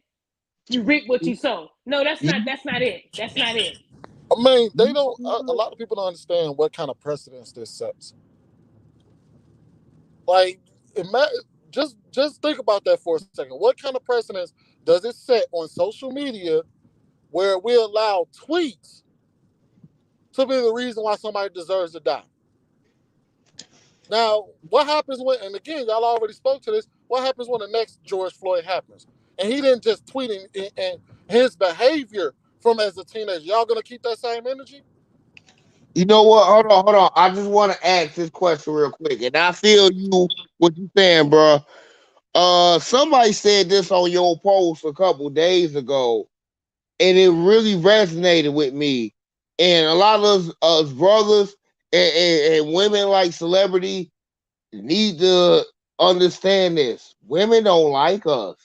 You reap what you sow. No, that's not it. That's not it.
I mean, they don't. A lot of people don't understand what kind of precedence this sets. Like, just think about that for a second. What kind of precedence does it set on social media where we allow tweets to be the reason why somebody deserves to die? Now, what happens when? And again, y'all already spoke to this. What happens when the next George Floyd happens? And he didn't just tweet and his behavior from as a teenager. Y'all gonna keep that same energy?
You know what? Hold on. I just want to ask this question real quick, and I feel you what you saying, bro. Somebody said this on your post a couple days ago, and it really resonated with me. And a lot of us brothers and women like celebrity need to understand this. Women don't like us.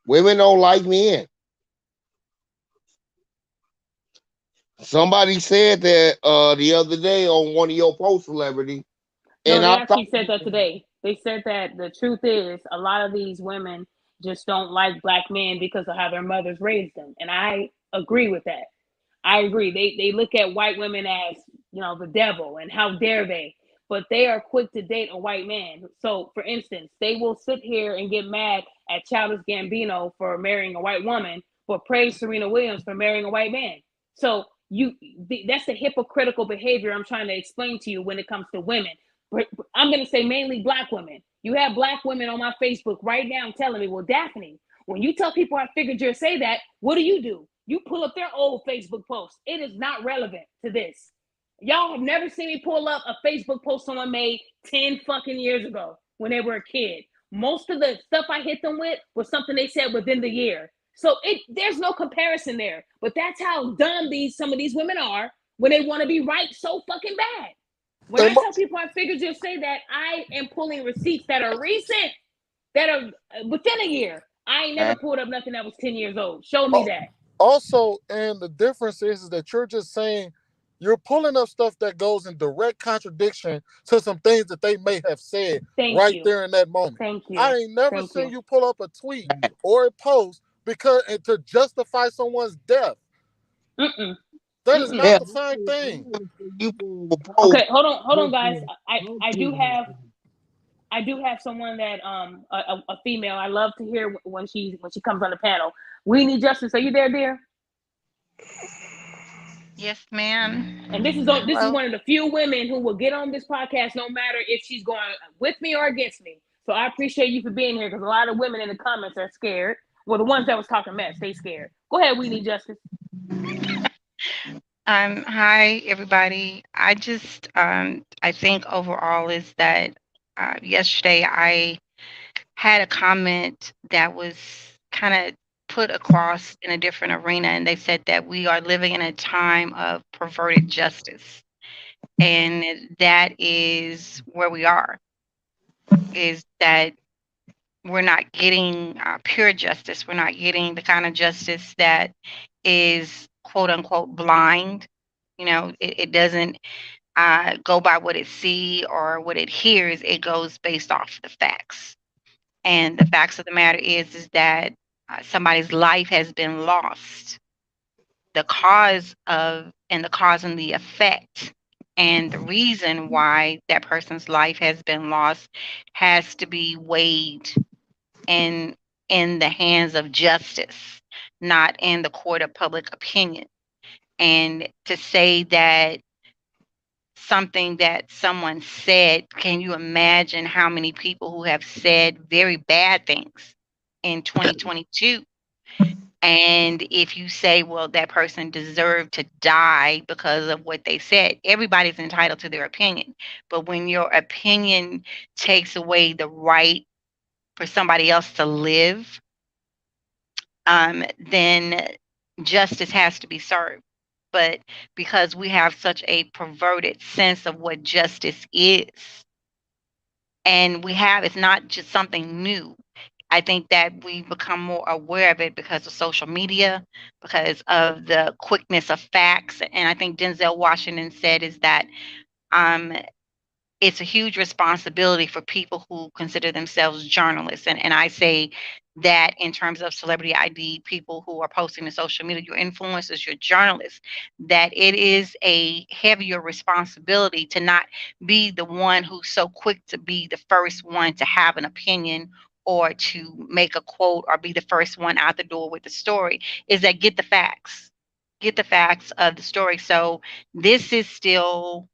Women don't like men. Somebody said that the other day on one of your post celebrity,
No,
and
they
I thought,
actually said that today. They said that the truth is a lot of these women just don't like black men because of how their mothers raised them. And I agree with that. I agree. They look at white women as, the devil and how dare they. But they are quick to date a white man. So for instance, they will sit here and get mad at Childish Gambino for marrying a white woman, but praise Serena Williams for marrying a white man. So that's the hypocritical behavior I'm trying to explain to you when it comes to women. I'm going to say mainly black women. You have black women on my Facebook right now telling me, well, Daphne, when you tell people I figured you'd say that, what do? You pull up their old Facebook posts. It is not relevant to this. Y'all have never seen me pull up a Facebook post someone made 10 fucking years ago when they were a kid. Most of the stuff I hit them with was something they said within the year. So there's no comparison there. But that's how dumb some of these women are when they want to be right so fucking bad. When I tell people I figured you'll say that, I am pulling receipts that are recent, that are within a year. I ain't never pulled up nothing that was 10 years old. Show me that.
Also, and the difference is that you're just saying you're pulling up stuff that goes in direct contradiction to some things that they may have said there in that moment.
Thank you.
I ain't never seen you pull up a tweet or a post because to justify someone's death. That is not the same thing.
Okay, hold on, guys. I do have someone that a female. I love to hear when she comes on the panel. We need justice. Are you there, dear?
Yes, ma'am.
And this is one of the few women who will get on this podcast no matter if she's going with me or against me. So I appreciate you for being here because a lot of women in the comments are scared. Well, the ones that was talking mess, they scared. Go ahead, we need justice.
Hi, everybody. I just, I think overall is that yesterday I had a comment that was kind of put across in a different arena, and they said that we are living in a time of perverted justice. And that is where we are, is that we're not getting pure justice. We're not getting the kind of justice that is quote unquote blind. It doesn't go by what it sees or what it hears. It goes based off the facts. And the facts of the matter is that somebody's life has been lost. The cause and the effect and the reason why that person's life has been lost has to be weighed in the hands of justice, not in the court of public opinion. And to say that something that someone said, can you imagine how many people who have said very bad things in 2022? And if you say, well, that person deserved to die because of what they said, everybody's entitled to their opinion. But when your opinion takes away the right for somebody else to live, then justice has to be served. But because we have such a perverted sense of what justice is, and it's not just something new. I think that we become more aware of it because of social media, because of the quickness of facts. And I think Denzel Washington said is that um, it's a huge responsibility for people who consider themselves journalists. And I say that in terms of celebrity ID, people who are posting to social media, your influencers, your journalists, that it is a heavier responsibility to not be the one who's so quick to be the first one to have an opinion or to make a quote or be the first one out the door with the story, is that get the facts of the story. So this is still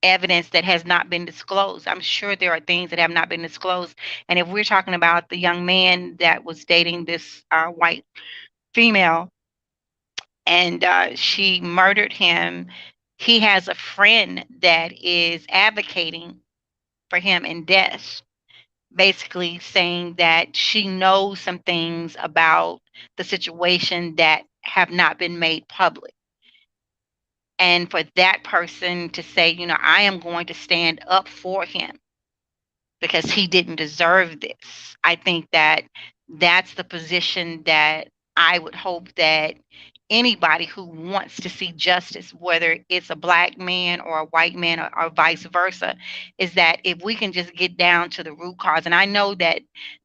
evidence that has not been disclosed. I'm sure there are things that have not been disclosed. And if we're talking about the young man that was dating this white female and she murdered him, he has a friend that is advocating for him in death, basically saying that she knows some things about the situation that have not been made public. And for that person to say, I am going to stand up for him because he didn't deserve this. I think that that's the position that I would hope that anybody who wants to see justice, whether it's a black man or a white man or vice versa, is that if we can just get down to the root cause. And I know that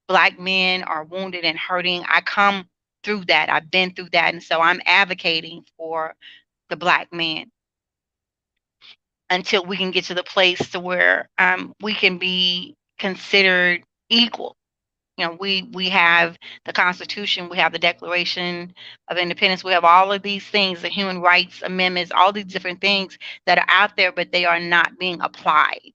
black men are wounded and hurting. I come through that. I've been through that. And so I'm advocating for the black man until we can get to the place to where we can be considered equal. We have the Constitution, we have the Declaration of Independence, we have all of these things, the human rights amendments, all these different things that are out there, but they are not being applied.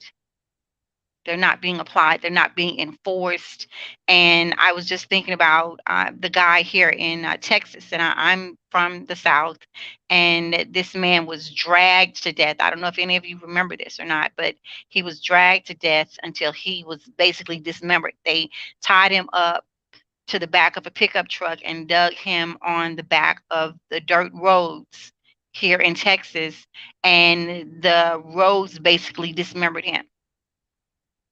They're not being applied. They're not being enforced. And I was just thinking about the guy here in Texas, and I'm from the South, and this man was dragged to death. I don't know if any of you remember this or not, but he was dragged to death until he was basically dismembered. They tied him up to the back of a pickup truck and dug him on the back of the dirt roads here in Texas, and the roads basically dismembered him.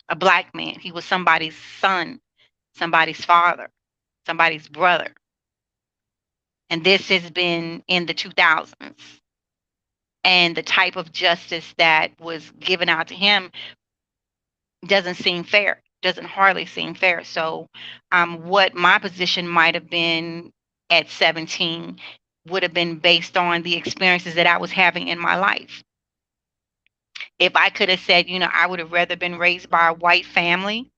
A black man. He was somebody's son, somebody's father, somebody's brother. And this has been in the 2000s. And the type of justice that was given out to him doesn't seem fair, doesn't hardly seem fair. So, what my position might have been at 17 would have been based on the experiences that I was having in my life. If I could have said, I would have rather been raised by a white family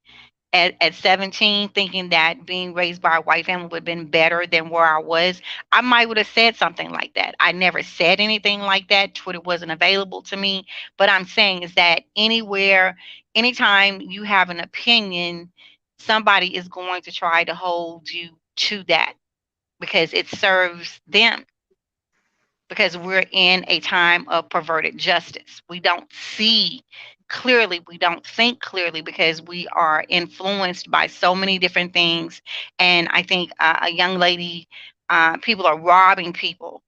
at 17, thinking that being raised by a white family would have been better than where I was, I might would have said something like that. I never said anything like that. Twitter wasn't available to me. But I'm saying is that anytime you have an opinion, somebody is going to try to hold you to that because it serves them. Because we're in a time of perverted justice. We don't see clearly, we don't think clearly because we are influenced by so many different things. And I think a young lady, people are robbing people,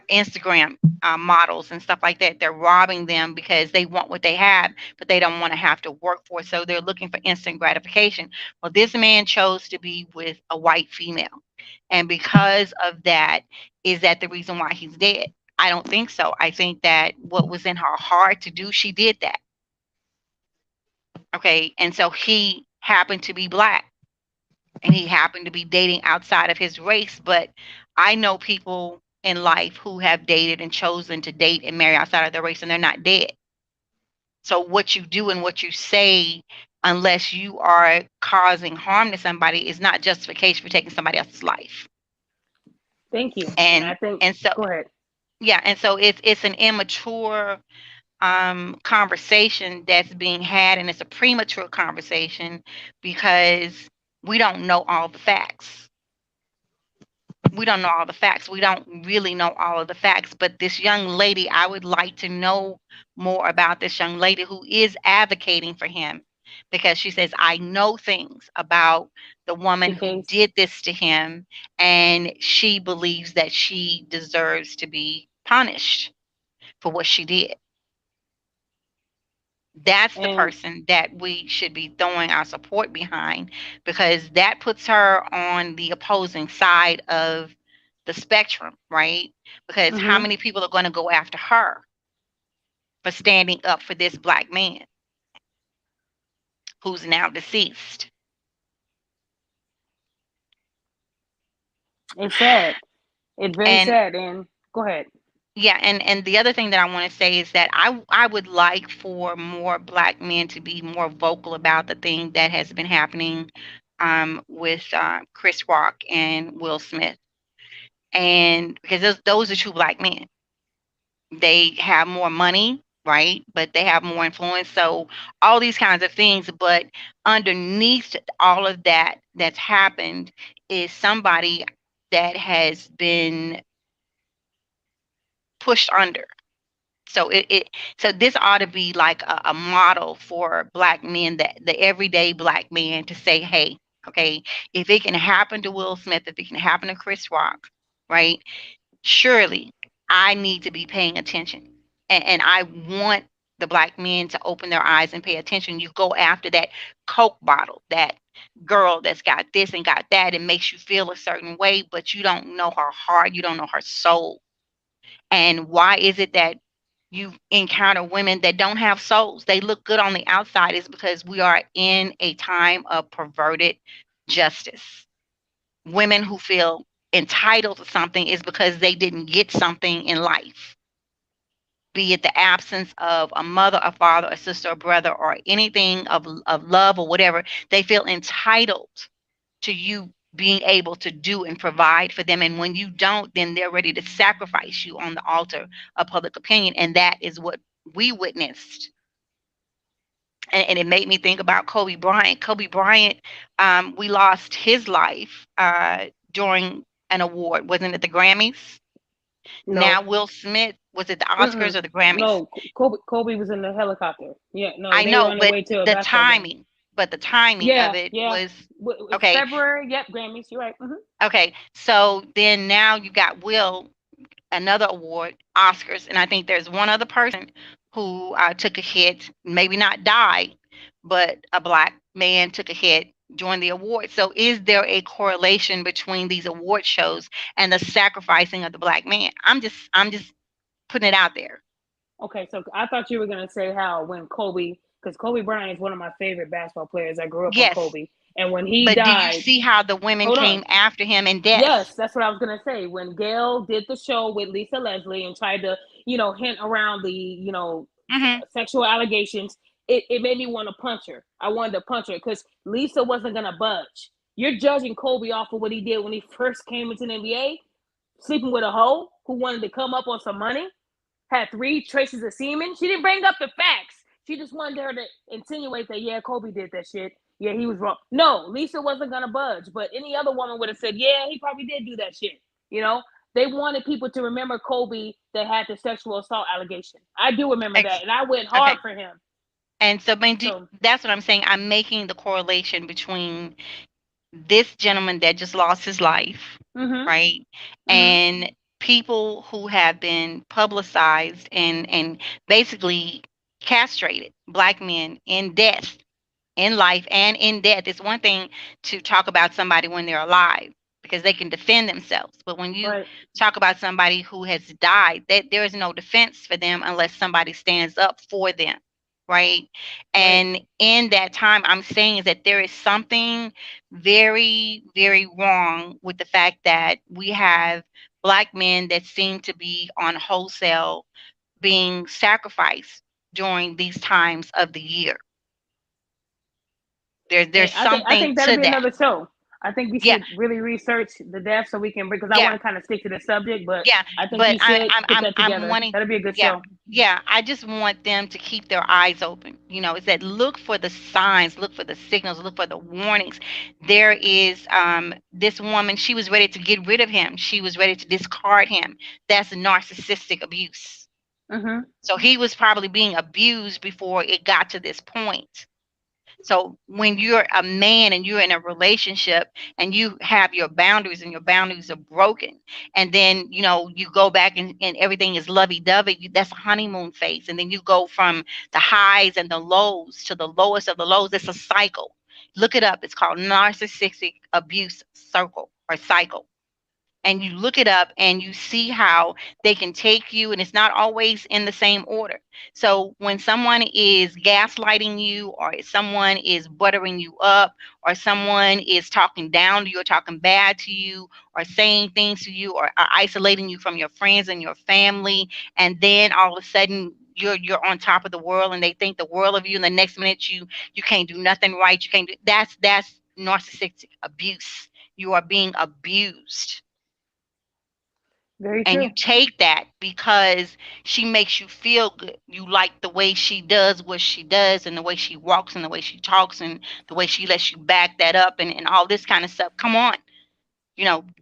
Instagram models and stuff like that. They're robbing them because they want what they have, but they don't want to have to work for it. So they're looking for instant gratification. Well, this man chose to be with a white female. And because of that, is that the reason why he's dead? I don't think so. I think that what was in her heart to do, she did that. Okay. And so he happened to be black and he happened to be dating outside of his race. But I know people in life who have dated and chosen to date and marry outside of their race and they're not dead. So what you do and what you say, unless you are causing harm to somebody, is not justification for taking somebody else's life.
Thank you.
And
I think.
and so
Go ahead.
yeah, and so it's an immature conversation that's being had, and it's a premature conversation because we don't know all the facts. We don't know all the facts. We don't really know all of the facts. But this young lady, I would like to know more about this young lady who is advocating for him. because she says, I know things about the woman
The
who
case.
did this to him, and she believes that she deserves to be punished for what she did. That's the
And
person that we should be throwing our support behind, because that puts her on the opposing side of the spectrum, right? Because how
mm-hmm.
many people are going to go after her for standing up for this black man who's now deceased?
It's sad. It's very
And
sad. And go ahead.
yeah, and the other thing that I want to say is that I would like for more black men to be more vocal about the thing that has been happening with Chris Rock and Will Smith, and because those are two black men. They have more money, right? But they have more influence. So all these kinds of things. But underneath all of that that's happened is somebody that has been pushed under. So so this ought to be like a model for black men, that the everyday black man, to say, hey, okay, if it can happen to Will Smith, if it can happen to Chris Rock, right? Surely I need to be paying attention. And I want the black men to open their eyes and pay attention. You go after that Coke bottle, that girl that's got this and got that, and makes you feel a certain way, but you don't know her heart, you don't know her soul. And why is it that you encounter women that don't have souls? They look good on the outside. Is because we are in a time of perverted justice. Women who feel entitled to something is because they didn't get something in life, be it the absence of a mother, a father, a sister, a brother, or anything of love or whatever. They feel entitled to you being able to do and provide for them. And when you don't, then they're ready to sacrifice you on the altar of public opinion. And that is what we witnessed. And it made me think about Kobe Bryant. Kobe Bryant, we lost his life during an award. Wasn't it the Grammys? Now
No.
Will Smith, was it the Oscars
Mm-mm.
or the Grammys?
No. Kobe was in the helicopter. Yeah. No,
I
they were
know,
on their
but
way to a
the
basketball game.
timing, but the timing of
Yeah.
it
Yeah.
was
It's
okay.
February. Yep. Grammys. You're right.
Okay, so then now you got Will, another award, Oscars, and I think there's one other person who took a hit, maybe not died, but a black man took a hit during the award. So is there a correlation between these award shows and the sacrificing of the black man? I'm just putting it out there.
Okay, so I thought you were gonna say how when Kobe, because Kobe Bryant is one of my favorite basketball players. I grew up on
Yes,
Kobe, and when he
but do you
died,
see how the women
hold on.
came after him in death?
Yes, that's what I was gonna say. When Gail did the show with Lisa Leslie and tried to, hint around the,
Hmm.
sexual allegations, it made me want to punch her. I wanted to punch her because Lisa wasn't gonna budge. You're judging Kobe off of what he did when he first came into the NBA, sleeping with a hoe who wanted to come up on some money, had 3 traces of semen. She didn't bring up the facts. She just wanted her to insinuate that, yeah, Kobe did that shit. Yeah, he was wrong. No, Lisa wasn't gonna budge, but any other woman would have said, yeah, he probably did do that shit. You know, they wanted people to remember Kobe that had the sexual assault allegation. I do remember that, and I went hard
Okay.
for him.
And so, I mean,
So,
that's what I'm saying. I'm making the correlation between this gentleman that just lost his life,
mm-hmm,
right?
mm-hmm,
And people who have been publicized and basically castrated, black men in death, in life and in death. It's one thing to talk about somebody when they're alive because they can defend themselves. But when you
right,
talk about somebody who has died, that there is no defense for them unless somebody stands up for them. Right.
right.
And in that time, I'm saying is that there is something very, very wrong with the fact that we have black men that seem to be on wholesale being sacrificed during these times of the year. There's
I
something
think that'll
to
be
that.
another show. I think we
Yeah,
should really research the death so we can, because I want
yeah,
to kind of stick to the subject, but
yeah.
I think
But
we should put that
I'm
together.
wanting,
That'll be a good
yeah,
show.
yeah. I just want them to keep their eyes open. It's that look for the signs, look for the signals, look for the warnings. There is this woman. She was ready to get rid of him. She was ready to discard him. That's narcissistic abuse.
Mm-hmm.
So he was probably being abused before it got to this point. So when you're a man and you're in a relationship and you have your boundaries and your boundaries are broken, and then you go back and everything is lovey-dovey, that's a honeymoon phase, and then you go from the highs and the lows to the lowest of the lows. It's a cycle. Look it up. It's called narcissistic abuse circle or cycle, and you look it up and you see how they can take you, and it's not always in the same order. So when someone is gaslighting you, or someone is buttering you up, or someone is talking down to you or talking bad to you or saying things to you, or isolating you from your friends and your family, and then all of a sudden you're on top of the world and they think the world of you, and the next minute you can't do nothing right, you can't do, that's narcissistic abuse. You are being abused,
Very
and you
true.
take that because she makes you feel good. You like the way she does what she does, and the way she walks, and the way she talks, and the way she lets you back that up, and all this kind of stuff. Come on.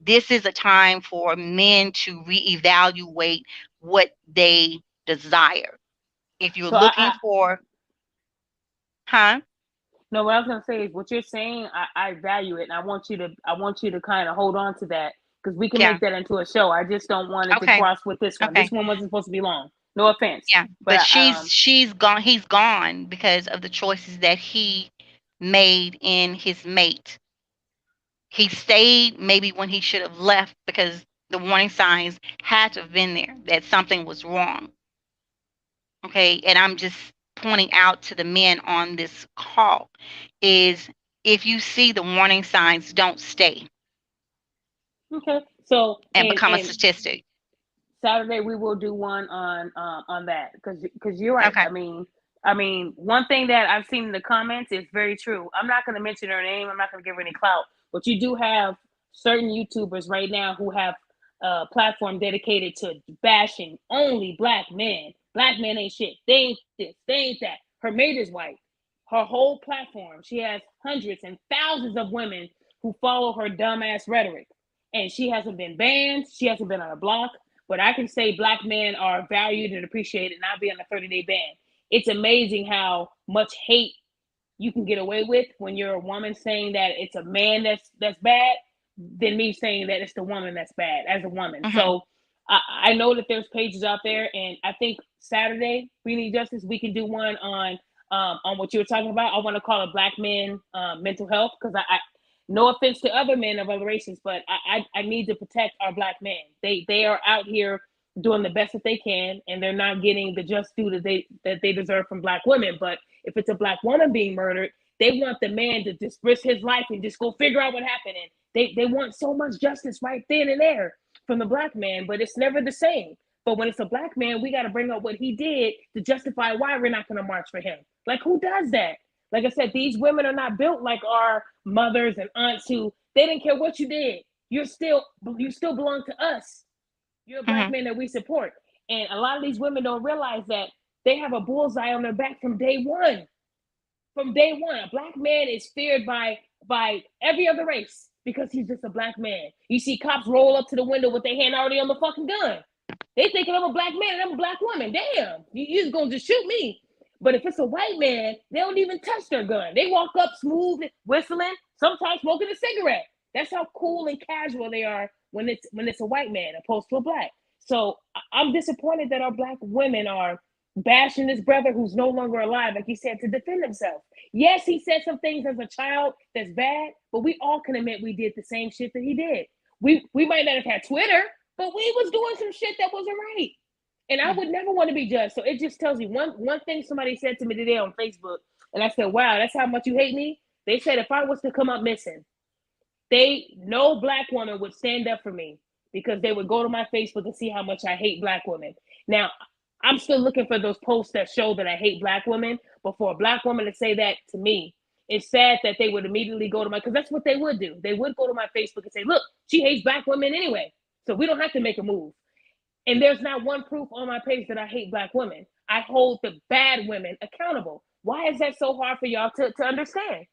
This is a time for men to reevaluate what they desire. If you're
So I,
looking for, huh?
no, what I was gonna say is what you're saying. I value it, and I want you to kind of hold on to that because we can
Yeah.
make that into a show. I just don't want it to
Okay.
cross with this one.
Okay.
This one wasn't supposed to be long. No offense,
Yeah.
but
But she's gone. He's gone because of the choices that he made in his mate. He stayed maybe when he should have left because the warning signs had to have been there that something was wrong. Okay. And I'm just pointing out to the men on this call is, if you see the warning signs, don't stay
okay. So
and
and
become a
and
statistic.
Saturday we will do one on that because you're right.
Okay.
I mean one thing that I've seen in the comments is very true. I'm not going to mention her name. I'm not going to give her any clout, but you do have certain YouTubers right now who have a platform dedicated to bashing only black men. Black men ain't shit. They ain't this. They ain't that. Her mate is white. Her whole platform. She has hundreds and thousands of women who follow her dumbass rhetoric, and she hasn't been banned. She hasn't been on a block, but I can say black men are valued and appreciated, not be on a 30-day ban. It's amazing how much hate you can get away with when you're a woman saying that it's a man that's bad than me saying that it's the woman that's bad as a woman.
Mm-hmm.
So I know that there's pages out there, and I think Saturday we need justice. We can do one on what you were talking about. I want to call it Black Men Mental Health because I no offense to other men of other races, but I need to protect our black men. They are out here doing the best that they can, and they're not getting the just due that they deserve from black women. But if it's a black woman being murdered, they want the man to just risk his life and just go figure out what happened. And they want so much justice right then and there from the black man, but it's never the same. But when it's a black man, we got to bring up what he did to justify why we're not going to march for him. Like, who does that? Like I said, these women are not built like our mothers and aunts who they didn't care what you did. You still belong to us. You're a black
Mm-hmm.
man that we support. And a lot of these women don't realize that they have a bullseye on their back from day one. From day one, a black man is feared by every other race because he's just a black man. You see cops roll up to the window with their hand already on the fucking gun. They thinking I'm a black man and I'm a black woman. Damn, you're gonna just shoot me. But if it's a white man, they don't even touch their gun. They walk up smooth, whistling, sometimes smoking a cigarette. That's how cool and casual they are when it's a white man opposed to a black. So I'm disappointed that our black women are bashing this brother who's no longer alive, like he said, to defend himself. Yes, he said some things as a child that's bad, but we all can admit we did the same shit that he did. We might not have had Twitter, but we was doing some shit that wasn't right. And I would never want to be judged. So it just tells you one thing somebody said to me today on Facebook, and I said, wow, that's how much you hate me. They said if I was to come up missing, no black woman would stand up for me because they would go to my Facebook and see how much I hate black women. Now, I'm still looking for those posts that show that I hate black women, but for a black woman to say that to me, it's sad that they would immediately go to because that's what they would do. They would go to my Facebook and say, look, she hates black women anyway, so we don't have to make a move. And there's not one proof on my page that I hate black women. I hold the bad women accountable. Why is that so hard for y'all to understand?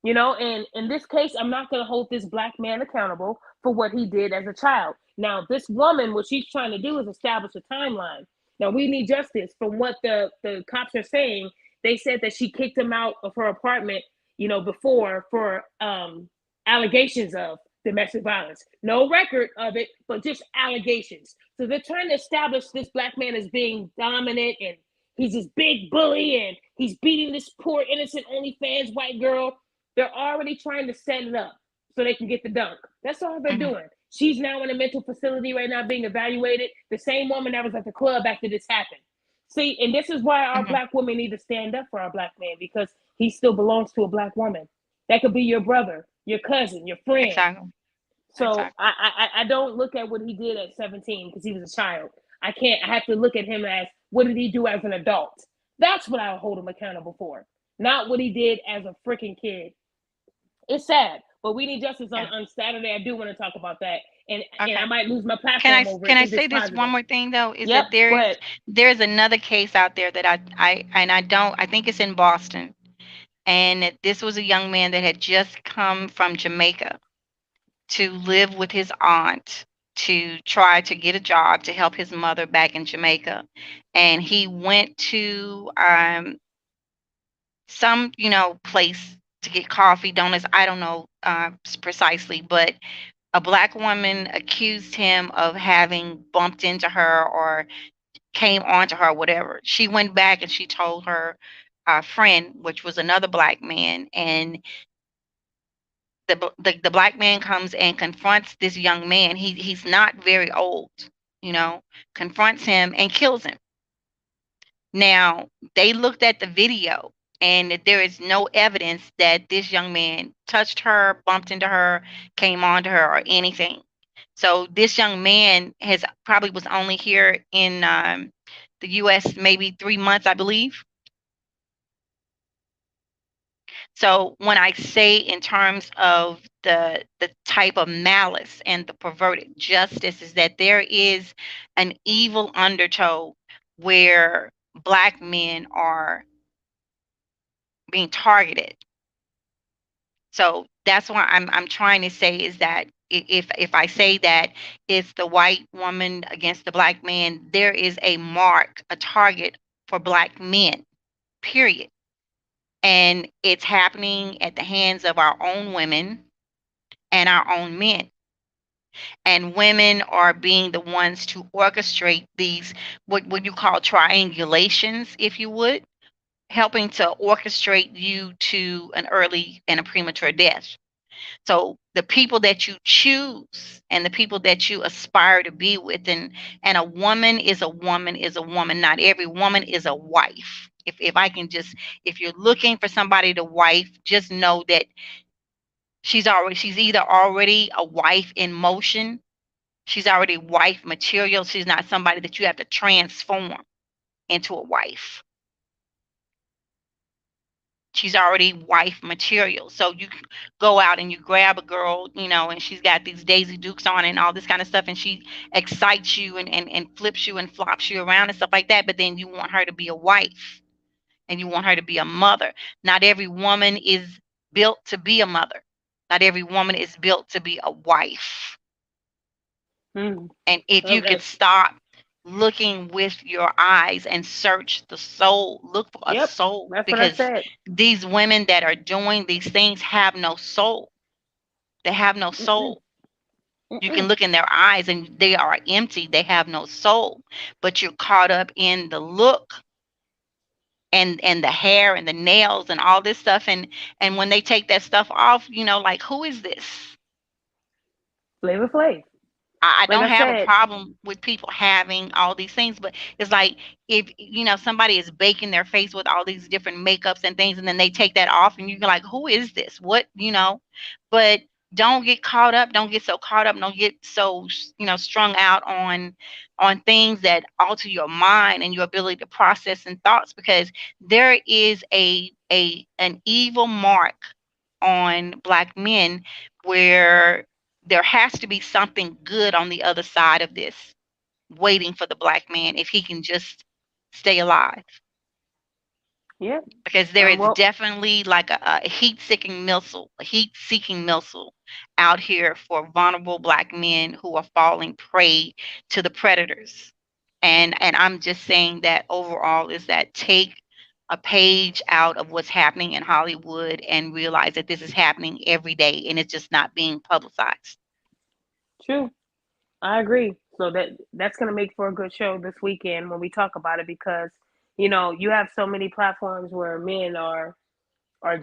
And in this case, I'm not going to hold this black man accountable for what he did as a child. Now, this woman, what she's trying to do is establish a timeline. Now, we need justice. From what the cops are saying, they said that she kicked him out of her apartment, before for allegations of domestic violence. No record of it, but just allegations. So they're trying to establish this black man as being dominant, and he's this big bully, and he's beating this poor innocent OnlyFans white girl. They're already trying to set it up so they can get the dunk. That's all they're doing. She's now in a mental facility right now being evaluated. The same woman that was at the club after this happened. See, and this is why our black women need to stand up for our black man, because he still belongs to a black woman. That could be your brother, your cousin, your friend.
Exactly.
So
Exactly.
I don't look at what he did at 17 because he was a child. I have to look at him as, what did he do as an adult? That's what I'll hold him accountable for, not what he did as a freaking kid. It's sad, but we need justice on Saturday. I do want to talk about that, and I might lose my platform over it.
Can I say this one more thing though? Is that there's another case out there that I think it's in Boston, and this was a young man that had just come from Jamaica to live with his aunt to try to get a job to help his mother back in Jamaica, and he went to some place to get coffee, donuts. I don't know precisely, but a black woman accused him of having bumped into her or came onto her, whatever. She went back and she told her friend, which was another black man, and the black man comes and confronts this young man. He's not very old, confronts him and kills him. Now, they looked at the video, and there is no evidence that this young man touched her, bumped into her, came onto her, or anything. So this young man probably was only here in the U.S. maybe 3 months, I believe. So when I say in terms of the type of malice and the perverted justice, is that there is an evil undertow where black men are being targeted. So that's why I'm trying to say is that if I say that it's the white woman against the black man, there is a target for black men, period. And it's happening at the hands of our own women and our own men. And women are being the ones to orchestrate these, what you call triangulations, if you would, helping to orchestrate you to an early and a premature death. So the people that you choose and the people that you aspire to be with, and a woman is a woman is a woman. Not every woman is a wife. If you're looking for somebody to wife, just know that she's either already a wife in motion, she's already wife material. She's not somebody that you have to transform into a wife. She's already wife material. So you go out and you grab a girl, and she's got these Daisy Dukes on and all this kind of stuff, and she excites you and flips you and flops you around and stuff like that. But then you want her to be a wife and you want her to be a mother. Not every woman is built to be a mother. Not every woman is built to be a wife. And if you could stop looking with your eyes and search the soul, look for a soul, because these women that are doing these things have no soul. They have no soul. You can look in their eyes and they are empty. They have no soul, but you're caught up in the look and the hair and the nails and all this stuff. And when they take that stuff off, like, who is this?
Flavor Flav.
I don't have a problem with people having all these things, but it's like if somebody is baking their face with all these different makeups and things, and then they take that off, and you're like, who is this? What? But don't get caught up. Don't get so caught up. Don't get so strung out on things that alter your mind and your ability to process and thoughts, because there is an evil mark on black men where there has to be something good on the other side of this waiting for the black man if he can just stay alive.
Yeah.
Because there is definitely like a heat-seeking missile out here for vulnerable black men who are falling prey to the predators. And I'm just saying that overall is that take a page out of what's happening in Hollywood and realize that this is happening every day and it's just not being publicized.
True. I agree. So that's gonna make for a good show this weekend when we talk about it because you have so many platforms where men are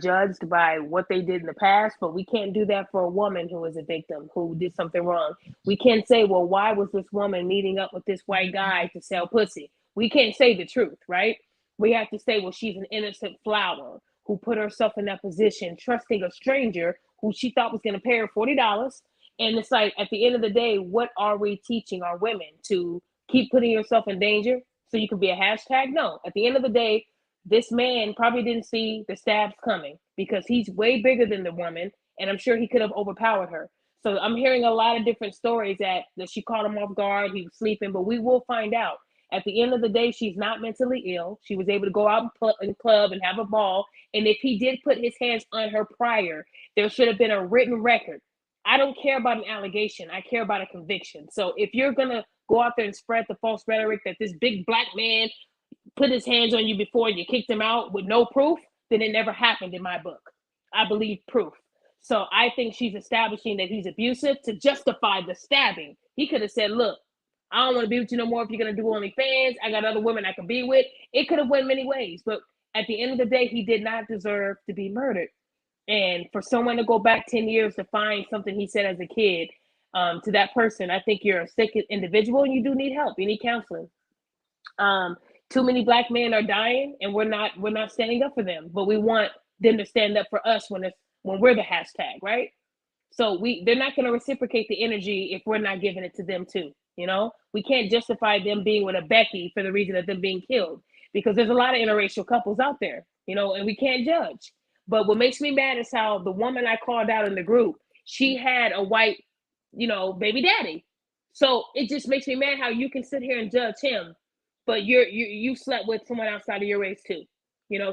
judged by what they did in the past, but we can't do that for a woman who is a victim, who did something wrong. We can't say, well, why was this woman meeting up with this white guy to sell pussy? We can't say the truth, right? We have to say, well, she's an innocent flower who put herself in that position, trusting a stranger who she thought was going to pay her $40. And it's like, at the end of the day, what are we teaching our women? To keep putting yourself in danger so you can be a hashtag? No. At the end of the day, this man probably didn't see the stabs coming because he's way bigger than the woman, and I'm sure he could have overpowered her. So I'm hearing a lot of different stories that she caught him off guard, he was sleeping, but we will find out. At the end of the day, she's not mentally ill. She was able to go out and club and have a ball. And if he did put his hands on her prior, there should have been a written record. I don't care about an allegation. I care about a conviction. So if you're going to go out there and spread the false rhetoric that this big black man put his hands on you before you kicked him out with no proof, then it never happened in my book. I believe proof. So I think she's establishing that he's abusive to justify the stabbing. He could have said, look, I don't want to be with you no more if you're going to do OnlyFans. I got other women I can be with. It could have went many ways. But at the end of the day, he did not deserve to be murdered. And for someone to go back 10 years to find something he said as a kid to that person, I think you're a sick individual and you do need help. You need counseling. Too many black men are dying and we're not standing up for them, but we want them to stand up for us when we're the hashtag, right? So they're not going to reciprocate the energy if we're not giving it to them too. We can't justify them being with a Becky for the reason of them being killed because there's a lot of interracial couples out there, and we can't judge. But what makes me mad is how the woman I called out in the group, she had a white, baby daddy. So it just makes me mad how you can sit here and judge him, but you slept with someone outside of your race too.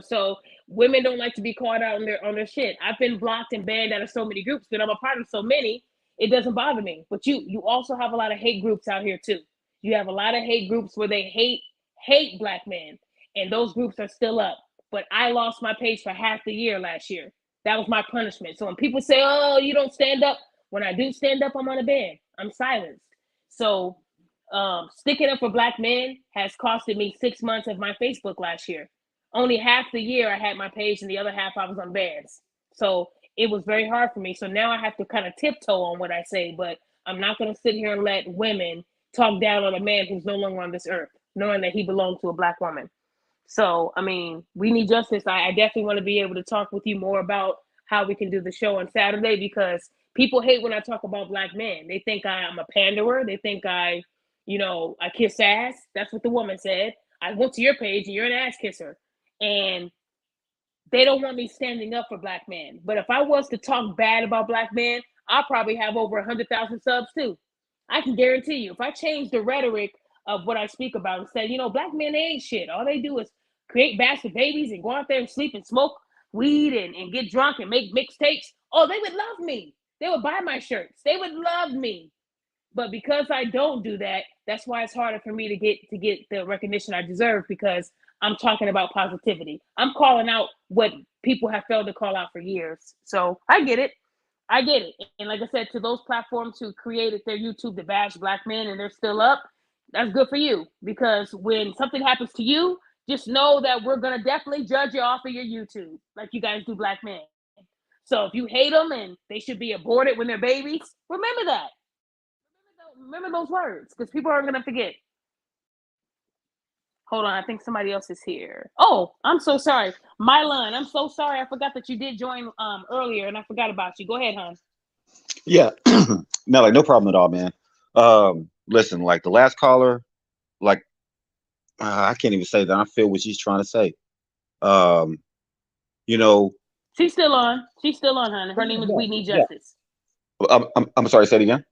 So women don't like to be called out on their shit. I've been blocked and banned out of so many groups, but I'm a part of so many, it doesn't bother me. But you also have a lot of hate groups out here too. You have a lot of hate groups where they hate black men, and those groups are still up. But I lost my page for half the year last year. That was my punishment. So when people say, oh, you don't stand up, when I do stand up, I'm on a ban. I'm silenced. So sticking up for black men has costed me 6 months of my Facebook last year. Only half the year I had my page and the other half I was on bans. So it was very hard for me. So now I have to kind of tiptoe on what I say, but I'm not going to sit here and let women talk down on a man who's no longer on this earth, knowing that he belonged to a black woman. So, I mean, we need justice. I definitely want to be able to talk with you more about how we can do the show on Saturday because people hate when I talk about black men. They think I'm a panderer. They think I kiss ass. That's what the woman said. I went to your page and you're an ass kisser. And they don't want me standing up for black men. But if I was to talk bad about black men, I'll probably have over 100,000 subs too. I can guarantee you, if I change the rhetoric of what I speak about and say, black men ain't shit. All they do is create bastard babies and go out there and sleep and smoke weed and get drunk and make mixtapes. Oh, they would love me. They would buy my shirts. They would love me. But because I don't do that, that's why it's harder for me to get the recognition I deserve because I'm talking about positivity. I'm calling out what people have failed to call out for years. So I get it. And like I said, to those platforms who created their YouTube to bash black men and they're still up, that's good for you. Because when something happens to you, just know that we're going to definitely judge you off of your YouTube like you guys do black men. So if you hate them and they should be aborted when they're babies, remember that. Remember those words because people aren't going to forget. Hold on, I think somebody else is here. Oh, I'm so sorry. Mylan, I'm so sorry. I forgot that you did join earlier and I forgot about you. Go ahead, hon.
Yeah. No, like no problem at all, man. Listen, like the last caller, like I can't even say that. I feel what she's trying to say.
She's still on. Hon. Her name is We Need Justice.
I'm sorry, say it again.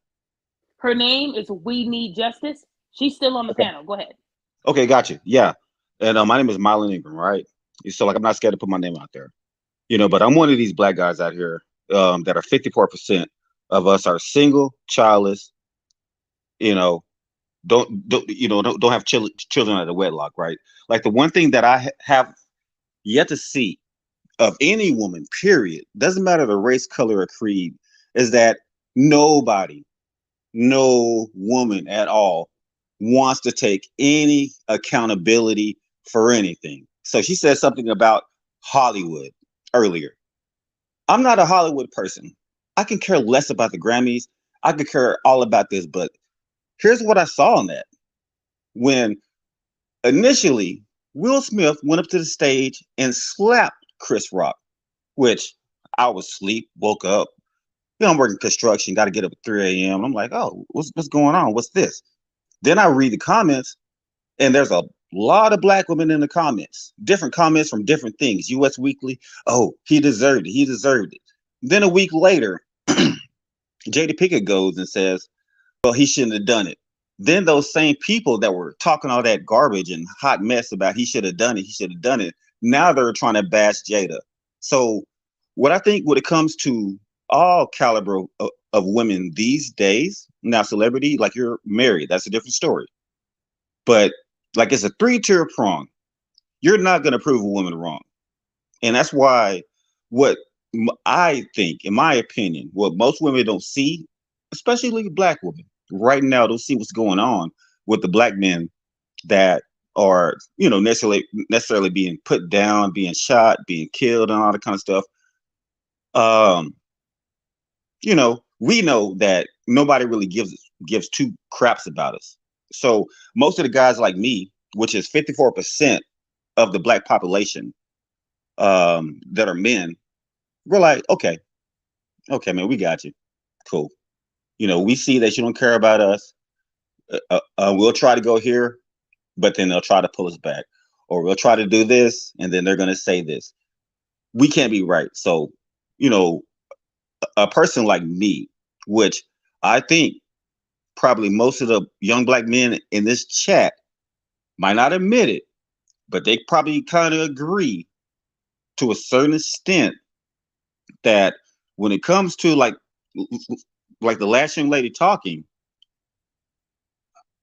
Her name is We Need Justice. She's still on the panel. Go ahead.
Okay, got you. Yeah. And my name is Mylan Ingram, right? So like I'm not scared to put my name out there. But I'm one of these black guys out here that are 54% of us are single, childless, don't have children out of wedlock, right? Like the one thing that I have yet to see of any woman, period, doesn't matter the race, color, or creed, is that nobody, no woman at all wants to take any accountability for anything. So she said something about Hollywood earlier. I'm not a Hollywood person. I can care less about the Grammys. I could care all about this, but here's what I saw in that. When initially Will Smith went up to the stage and slapped Chris Rock, which I was asleep, woke up. You know, I'm working construction, got to get up at 3 a.m. I'm like, oh, what's going on? What's this? Then I read the comments, and there's a lot of black women in the comments, different comments from different things. US Weekly, oh, he deserved it. He deserved it. Then a week later, Jada Pinkett goes and says, well, he shouldn't have done it. Then those same people that were talking all that garbage and hot mess about he should have done it, he should have done it, now they're trying to bash Jada. So what I think when it comes to all caliber of women these days, now celebrity, like you're married, that's a different story. But like it's a 3-tier prong. You're not going to prove a woman wrong. And that's why what I think, in my opinion, what most women don't see, especially black women, right now don't see what's going on with the black men that are, you know, necessarily being put down, being shot, being killed, and all that kind of stuff. You know, we know that nobody really gives two craps about us. So most of the guys like me, which is 54% of the black population, that are men, we're like, okay, man, we got you. Cool. You know, we see that you don't care about us. We'll try to go here, but then they'll try to pull us back. Or we'll try to do this, and then they're going to say this. We can't be right. So, you know, a person like me, which I think probably most of the young black men in this chat might not admit it, but they probably kind of agree to a certain extent that when it comes to like the last young lady talking,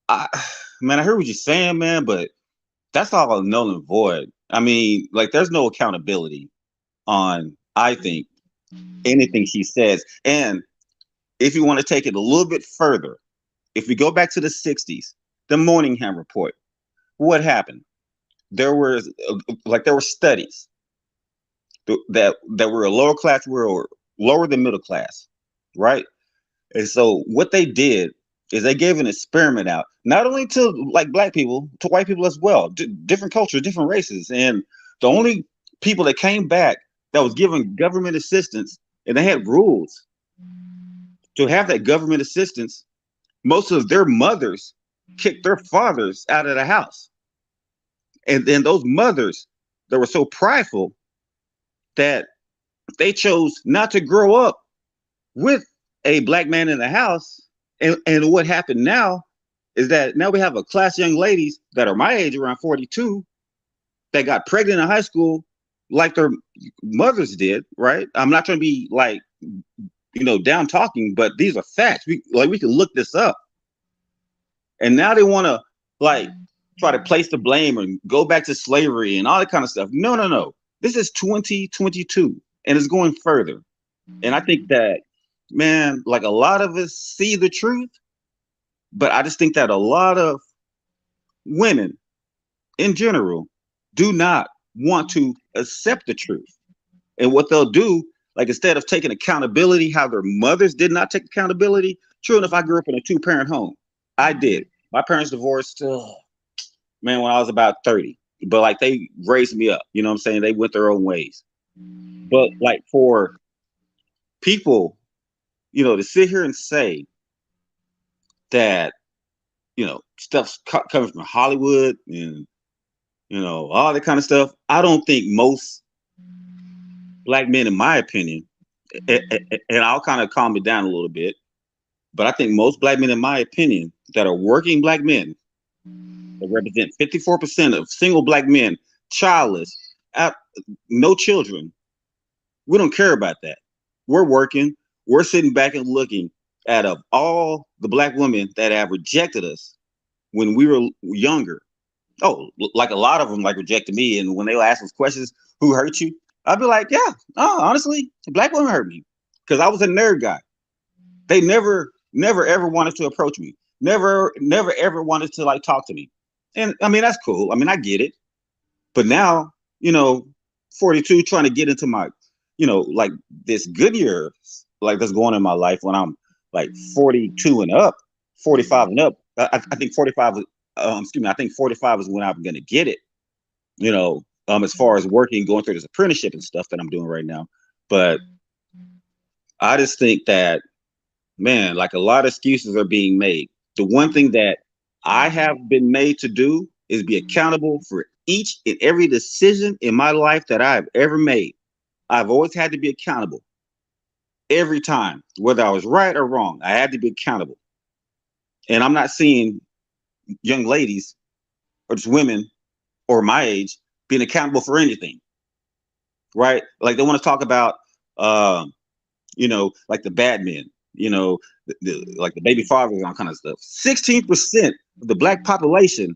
man, I heard what you're saying, man, but that's all null and void. I mean, like, there's no accountability on, I think, anything she says. And if you want to take it a little bit further, if we go back to the 60s, the Moynihan Report, what happened? There were studies that were a lower class, were lower than middle class, right? And so what they did is they gave an experiment out, not only to like black people, to white people as well, different cultures, different races. And the only people that came back that was given government assistance, and they had rules to have that government assistance, most of their mothers kicked their fathers out of the house. And then those mothers that were so prideful that they chose not to grow up with a black man in the house. And what happened now is that now we have a class of young ladies that are my age, around 42, that got pregnant in high school like their mothers did, right? I'm not trying to be like, you know, down talking, but these are facts. We can look this up. And now they want to like try to place the blame and go back to slavery and all that kind of stuff. No. This is 2022 and it's going further. And I think that, man, like a lot of us see the truth, but I just think that a lot of women in general do not want to accept the truth. And what they'll do, like instead of taking accountability, how their mothers did not take accountability. True enough, I grew up in a 2-parent home. I did. My parents divorced, man, when I was about 30. But like they raised me up, you know what I'm saying? They went their own ways. But like for people, you know, to sit here and say that, you know, stuff's coming from Hollywood and, you know, all that kind of stuff, I don't think most black men, in my opinion, and I'll kind of calm it down a little bit, but I think most black men, in my opinion, that are working black men, that represent 54% of single black men, childless, no children, we don't care about that. We're working, we're sitting back and looking at all the black women that have rejected us when we were younger, Oh, like a lot of them like rejected me, and when they ask us questions, who hurt you? I'd be like, yeah, honestly, black women hurt me because I was a nerd guy. They never ever wanted to approach me. Never ever wanted to like talk to me. And I mean that's cool. I mean I get it. But now, 42 trying to get into my, like this good year like that's going in my life when I'm like 42 and up, 45 and up. I think 45 excuse me, I think 45 is when I'm gonna get it, as far as working, going through this apprenticeship and stuff that I'm doing right now. But I just think that, man, like a lot of excuses are being made. The one thing that I have been made to do is be accountable for each and every decision in my life that I've ever made. I've always had to be accountable every time, whether I was right or wrong. I had to be accountable. And I'm not seeing young ladies or just women or my age being accountable for anything, right? Like they want to talk about, like the bad men, like the baby fathers and all kind of stuff. 16% of the black population,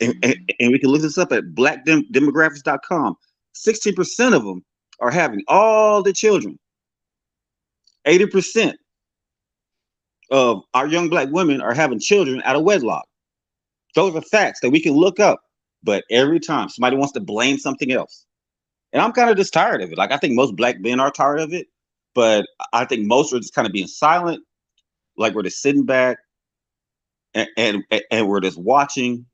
and we can look this up at blackdemographics.com, 16% of them are having all the children. 80% of our young black women are having children out of wedlock. Those are facts that we can look up. But every time somebody wants to blame something else, and I'm kind of just tired of it. Like I think most black men are tired of it, but I think most are just kind of being silent, like we're just sitting back and we're just watching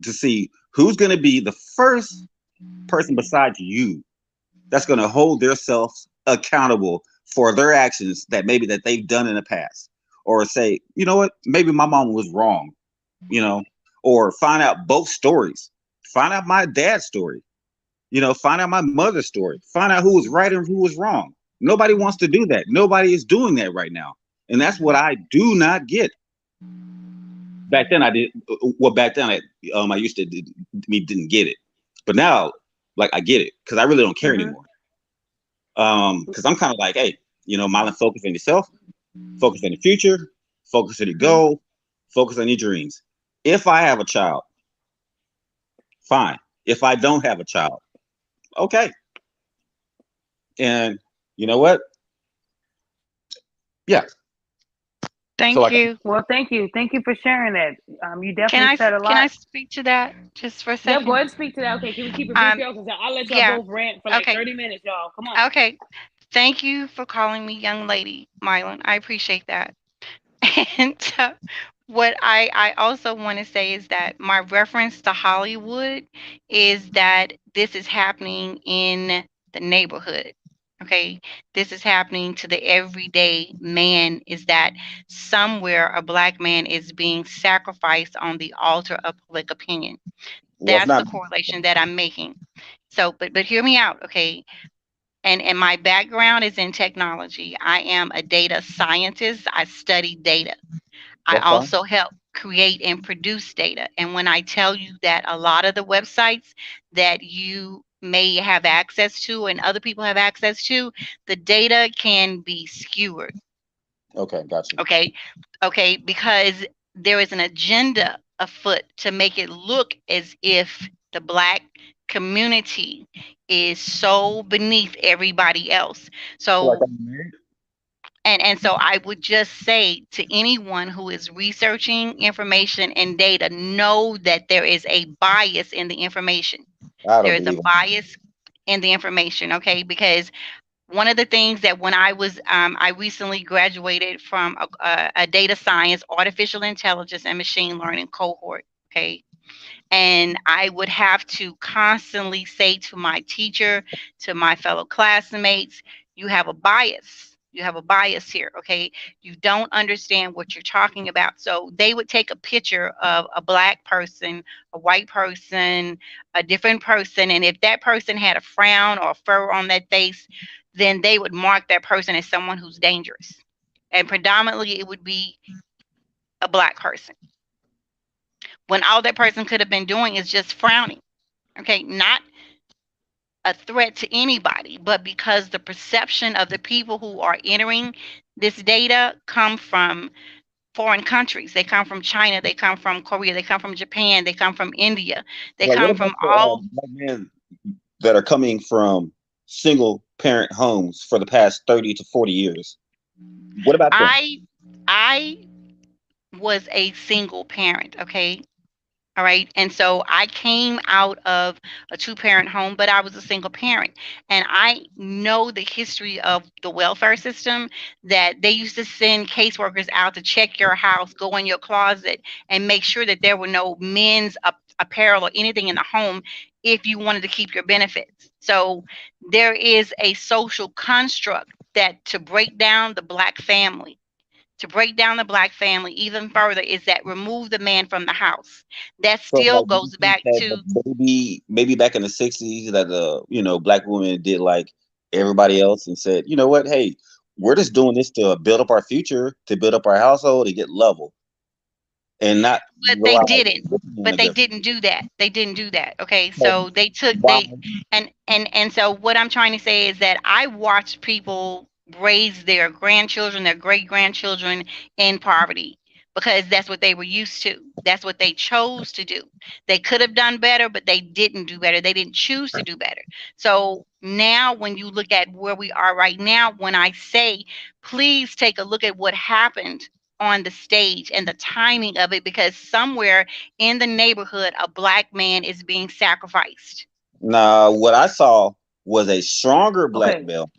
to see who's going to be the first person besides you that's going to hold themselves accountable for their actions that maybe that they've done in the past, or say, you know what, maybe my mom was wrong, or find out both stories, find out my dad's story, find out my mother's story, find out who was right and who was wrong. Nobody wants to do that. Nobody is doing that right now. And that's what I do not get. Back then I did. Well, back then I used to didn't get it, but now like I get it because I really don't care anymore. Because I'm kind of like, hey, Mylan, focus on yourself, focus on the future, focus on your goal, focus on your dreams. If I have a child, fine. If I don't have a child, okay. And you know what? Yeah.
Thank you.
Well, thank you. Thank you for sharing that. You
Can
definitely said a
can
lot.
I speak to that just for a
Yeah, go
second?
ahead and speak to that. Okay, can we keep it brief, y'all? Because I'll let y'all
Yeah.
both rant for like
Okay.
30 minutes, y'all. Come on.
Okay. Thank you for calling me young lady, Mylan. I appreciate that. And what I also want to say is that my reference to Hollywood is that this is happening in the neighborhood. Okay, this is happening to the everyday man. Is that somewhere a black man is being sacrificed on the altar of public opinion?
Well, it's
That's
not.
the correlation that I'm making. So, but hear me out, okay? And my background is in technology. I am a data scientist. I study data. I
That's fine.
also help create and produce data. And when I tell you that a lot of the websites that you may have access to and other people have access to, the data can be skewered.
Okay, got you.
Okay. Okay. Because there is an agenda afoot to make it look as if the black community is so beneath everybody else.
So like
So
I'm married.
and so I would just say to anyone who is researching information and data, know that there is a bias in the information.
I
There
don't
is a
believe it.
bias in the information, okay? Because one of the things that when I recently graduated from a data science, artificial intelligence, and machine learning cohort, okay? And I would have to constantly say to my teacher, to my fellow classmates, you have a bias. You have a bias here, okay? You don't understand what you're talking about. So they would take a picture of a black person, a white person, a different person. And if that person had a frown or a fur on that face, then they would mark that person as someone who's dangerous. And predominantly, it would be a black person when all that person could have been doing is just frowning. Okay, not a threat to anybody, but because the perception of the people who are entering this data come from foreign countries. They come from China. They come from Korea. They come from Japan. They come from India. They
Like, what
come
about
from
the
all.
black men that are coming from single parent homes for the past 30 to 40 years? What about them?
I was a single parent. Okay. All right. And so I came out of a two-parent home, but I was a single parent. And I know the history of the welfare system, that they used to send caseworkers out to check your house, go in your closet, and make sure that there were no men's apparel or anything in the home if you wanted to keep your benefits. So there is a social construct that to break down the black family even further, is that remove the man from the house. That
So,
still
like, do you
goes
think
back
that
to,
maybe back in the '60s that black women did like everybody else and said, you know what, hey, we're just doing this to build up our future, to build up our household, to get level, and not
but they
rely
didn't.
on
But
the
they
government.
didn't do that. They didn't do that. Okay.
So
So they took
why?
they and so what I'm trying to say is that I watched people raise their grandchildren, their great grandchildren in poverty, because that's what they were used to. That's what they chose to do. They could have done better, but they didn't do better. They didn't choose to do better. So now when you look at where we are right now, when I say, please take a look at what happened on the stage and the timing of it, because somewhere in the neighborhood a black man is being sacrificed.
Nah, what I saw was a stronger black
Okay.
male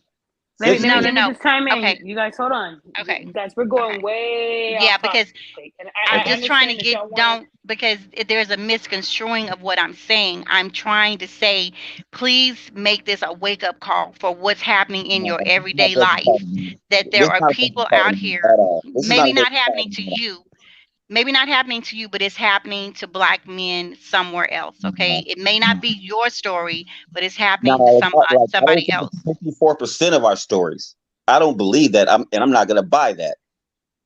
Let me let
No,
me
no,
let me
physically.
no.
just chime in.
Okay,
You guys, hold on.
okay,
You guys, we're
okay.
going way
Yeah,
off topic,
because
and
I'm
I
just trying to
understand that
get,
y'all want to.
don't, because there's a misconstruing of what I'm saying. I'm trying to say, please make this a wake up call for what's happening in
No,
your
this is not
everyday
what you're
life.
talking about.
That
This
there
is
are
not what you're
people out
talking about
here,
at all. This is not
maybe
what
not
you're
happening
talking
to
about.
you, maybe not happening to you, but it's happening to black men somewhere else. Okay,
No,
it may not
no.
be your story, but it's happening to
No, like, I don't
somebody
think
else.
it's 54% of our stories. I don't believe that. I'm not gonna buy that.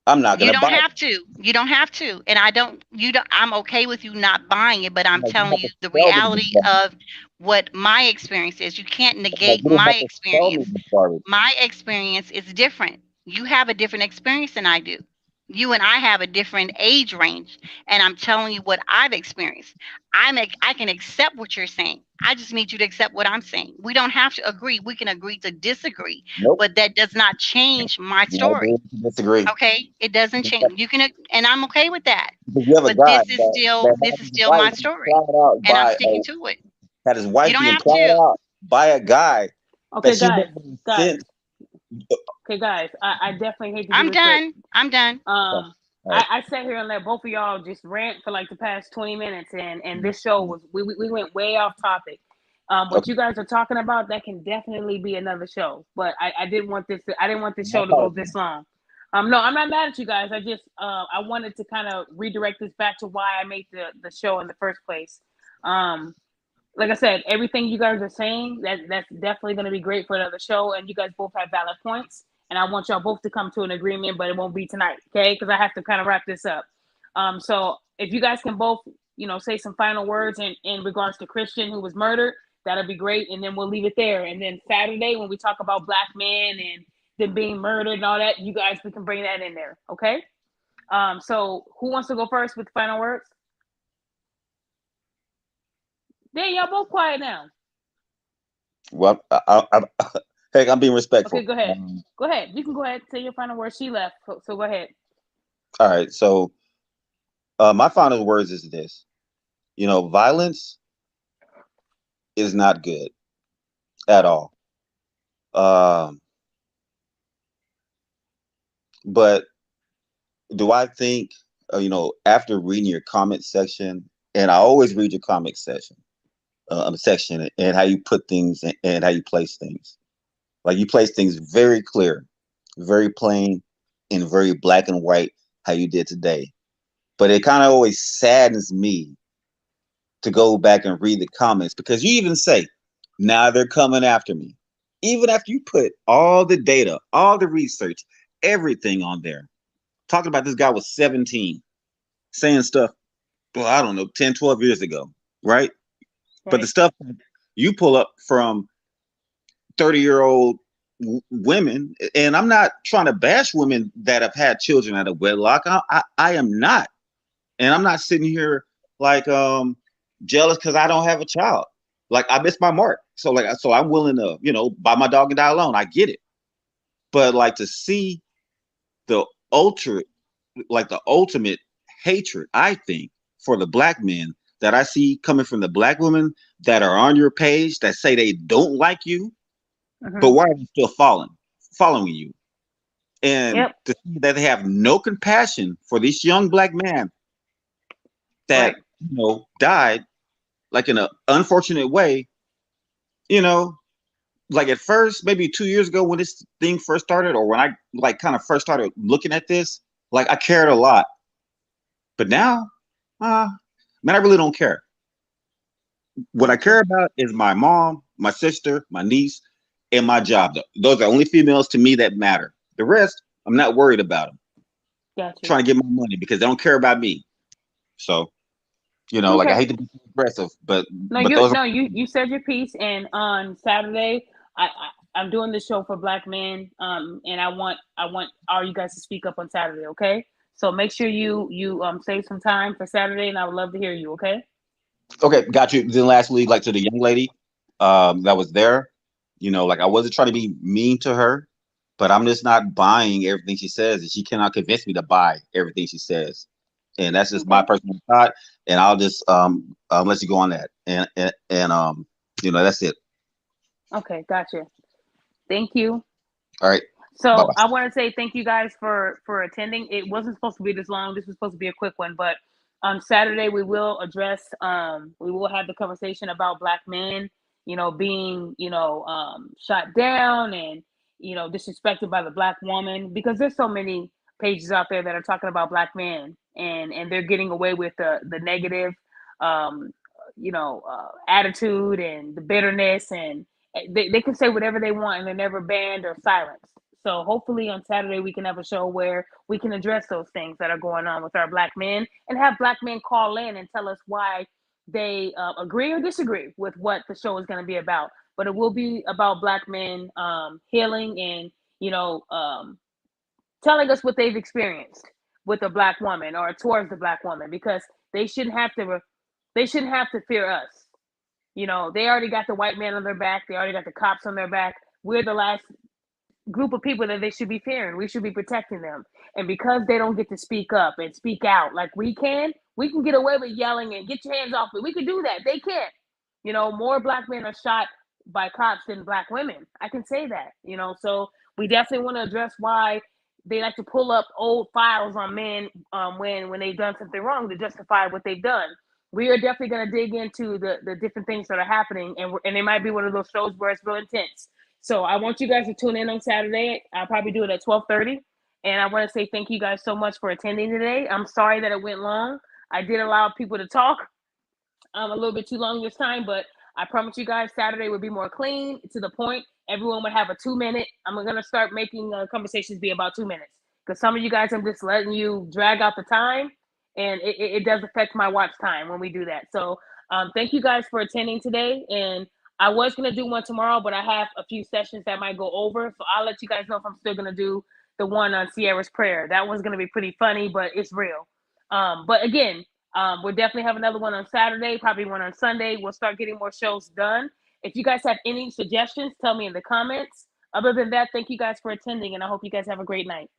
I'm not
You
gonna
don't
buy
have
that.
to. You don't have to. And I don't, you don't, I'm okay with you not buying it, but I'm
No, you
telling
have
you
to
the
tell me this
reality
garbage.
of what my experience is. You can't
Like,
negate
you don't
my
have to tell me
experience.
this garbage.
My experience is different. You have a different experience than I do. You and I have a different age range, and I'm telling you what I've experienced. I can accept what you're saying. I just need you to accept what I'm saying. We don't have to agree. We can agree to disagree,
Nope.
but that does not change my
I agree
story.
to disagree.
Okay, it doesn't
Because
change. You can, and I'm okay with that.
you have a
But
guy that
this
had
is
his
still
wife
my
being
story,
plowed out
and I'm
by
sticking to it.
had his
You
wife
don't
being
have
plowed
to.
out by a guy that
Okay,
she's
guys,
been
guys.
since.
Okay, guys. I definitely hate to do
I'm
this, but
done. I'm done.
All
um,
right.
I sat here and let both of y'all just rant for like the past 20 minutes, and this show was we went way off topic. What
Okay.
you guys are talking about, that can definitely be another show. But I didn't want I didn't want this
I
show to go
apologize.
this long. No, I'm not mad at you guys. I just I wanted to kind of redirect this back to why I made the show in the first place. Um, like I said, everything you guys are saying, that's definitely going to be great for another show, and you guys both have valid points, and I want y'all both to come to an agreement, but it won't be tonight, okay? Because I have to kind of wrap this up. So if you guys can both, say some final words in regards to Christian who was murdered, that'll be great, and then we'll leave it there. And then Saturday when we talk about black men and them being murdered and all that, you guys, we can bring that in there, okay? So who wants to go first with final words? There, y'all both quiet now.
Well, heck, I'm being
Okay,
respectful.
go ahead. Go ahead. You can go ahead. Say your final words. She left, so go ahead.
All right. So, my final words is this: violence is not good at all. Um, but do I think, after reading your comment section, and I always read your comment section, and how you put things and how you place things. Like, you place things very clear, very plain, and very black and white, how you did today. But it kind of always saddens me to go back and read the comments, because you even say, now they're coming after me. Even after you put all the data, all the research, everything on there, talking about this guy was 17, saying stuff, well, I don't know, 10, 12 years ago, right? But the
Right.
stuff you pull up from 30-year-old women, and I'm not trying to bash women that have had children out of wedlock. I am not, and I'm not sitting here like jealous because I don't have a child. Like I missed my mark, so I'm willing to buy my dog and die alone. I get it, but like to see the ultra, like the ultimate hatred, I think, for the black men that I see coming from the black women that are on your page that say they don't like you, but why are they still following you? And
Yep.
to see that they have no compassion for this young black man that
Right.
died like in an unfortunate way, like at first, maybe 2 years ago when this thing first started, or when I like kind of first started looking at this, like I cared a lot. But now, man, I really don't care. What I care about is my mom, my sister, my niece, and my job. Those are the only females to me that matter. The rest, I'm not worried about them.
Gotcha.
Trying to get my money because they don't care about me. So, like I hate to be too aggressive, but those are
you said your piece, and on Saturday, I'm doing the show for black men, and I want all you guys to speak up on Saturday, okay? So make sure you save some time for Saturday, and I would love to hear you, okay?
okay. Got you. Then lastly, like to the young lady, that was there, like I wasn't trying to be mean to her, but I'm just not buying everything she says, and she cannot convince me to buy everything she says. And that's just my
Okay.
personal thought. And I'll just let you go on that. And that's it.
Okay, gotcha. Thank you.
All right. Bye
So
bye.
I want to say thank you guys for attending. It wasn't supposed to be this long. This was supposed to be a quick one, but on Saturday we will address. We will have the conversation about black men, being shot down and disrespected by the black woman, because there's so many pages out there that are talking about black men, and they're getting away with the negative, um, attitude and the bitterness, and they can say whatever they want and they're never banned or silenced. So hopefully on Saturday we can have a show where we can address those things that are going on with our black men, and have black men call in and tell us why they agree or disagree with what the show is going to be about. But it will be about black men healing and telling us what they've experienced with a black woman or towards the black woman, because they shouldn't have to fear us. They already got the white man on their back. They already got the cops on their back. We're the last group of people that they should be fearing. We should be protecting them. And because they don't get to speak up and speak out like we can get away with yelling and get your hands off me. We can do that. They can't. More black men are shot by cops than black women. I can say that. So we definitely want to address why they like to pull up old files on men when they've done something wrong to justify what they've done. We are definitely going to dig into the different things that are happening, and it might be one of those shows where it's real intense. So I want you guys to tune in on Saturday. I'll probably do it at 12:30. And I want to say thank you guys so much for attending today. I'm sorry that it went long. I did allow people to talk a little bit too long this time, but I promise you guys Saturday would be more clean, to the point. Everyone would have a 2 minute. I'm going to start making conversations be about 2 minutes, because some of you guys, I'm just letting you drag out the time, and it does affect my watch time when we do that. So thank you guys for attending today. And I was going to do one tomorrow, but I have a few sessions that might go over. So I'll let you guys know if I'm still going to do the one on Sierra's prayer. That one's going to be pretty funny, but it's real. But again, we'll definitely have another one on Saturday, probably one on Sunday. We'll start getting more shows done. If you guys have any suggestions, tell me in the comments. Other than that, thank you guys for attending, and I hope you guys have a great night.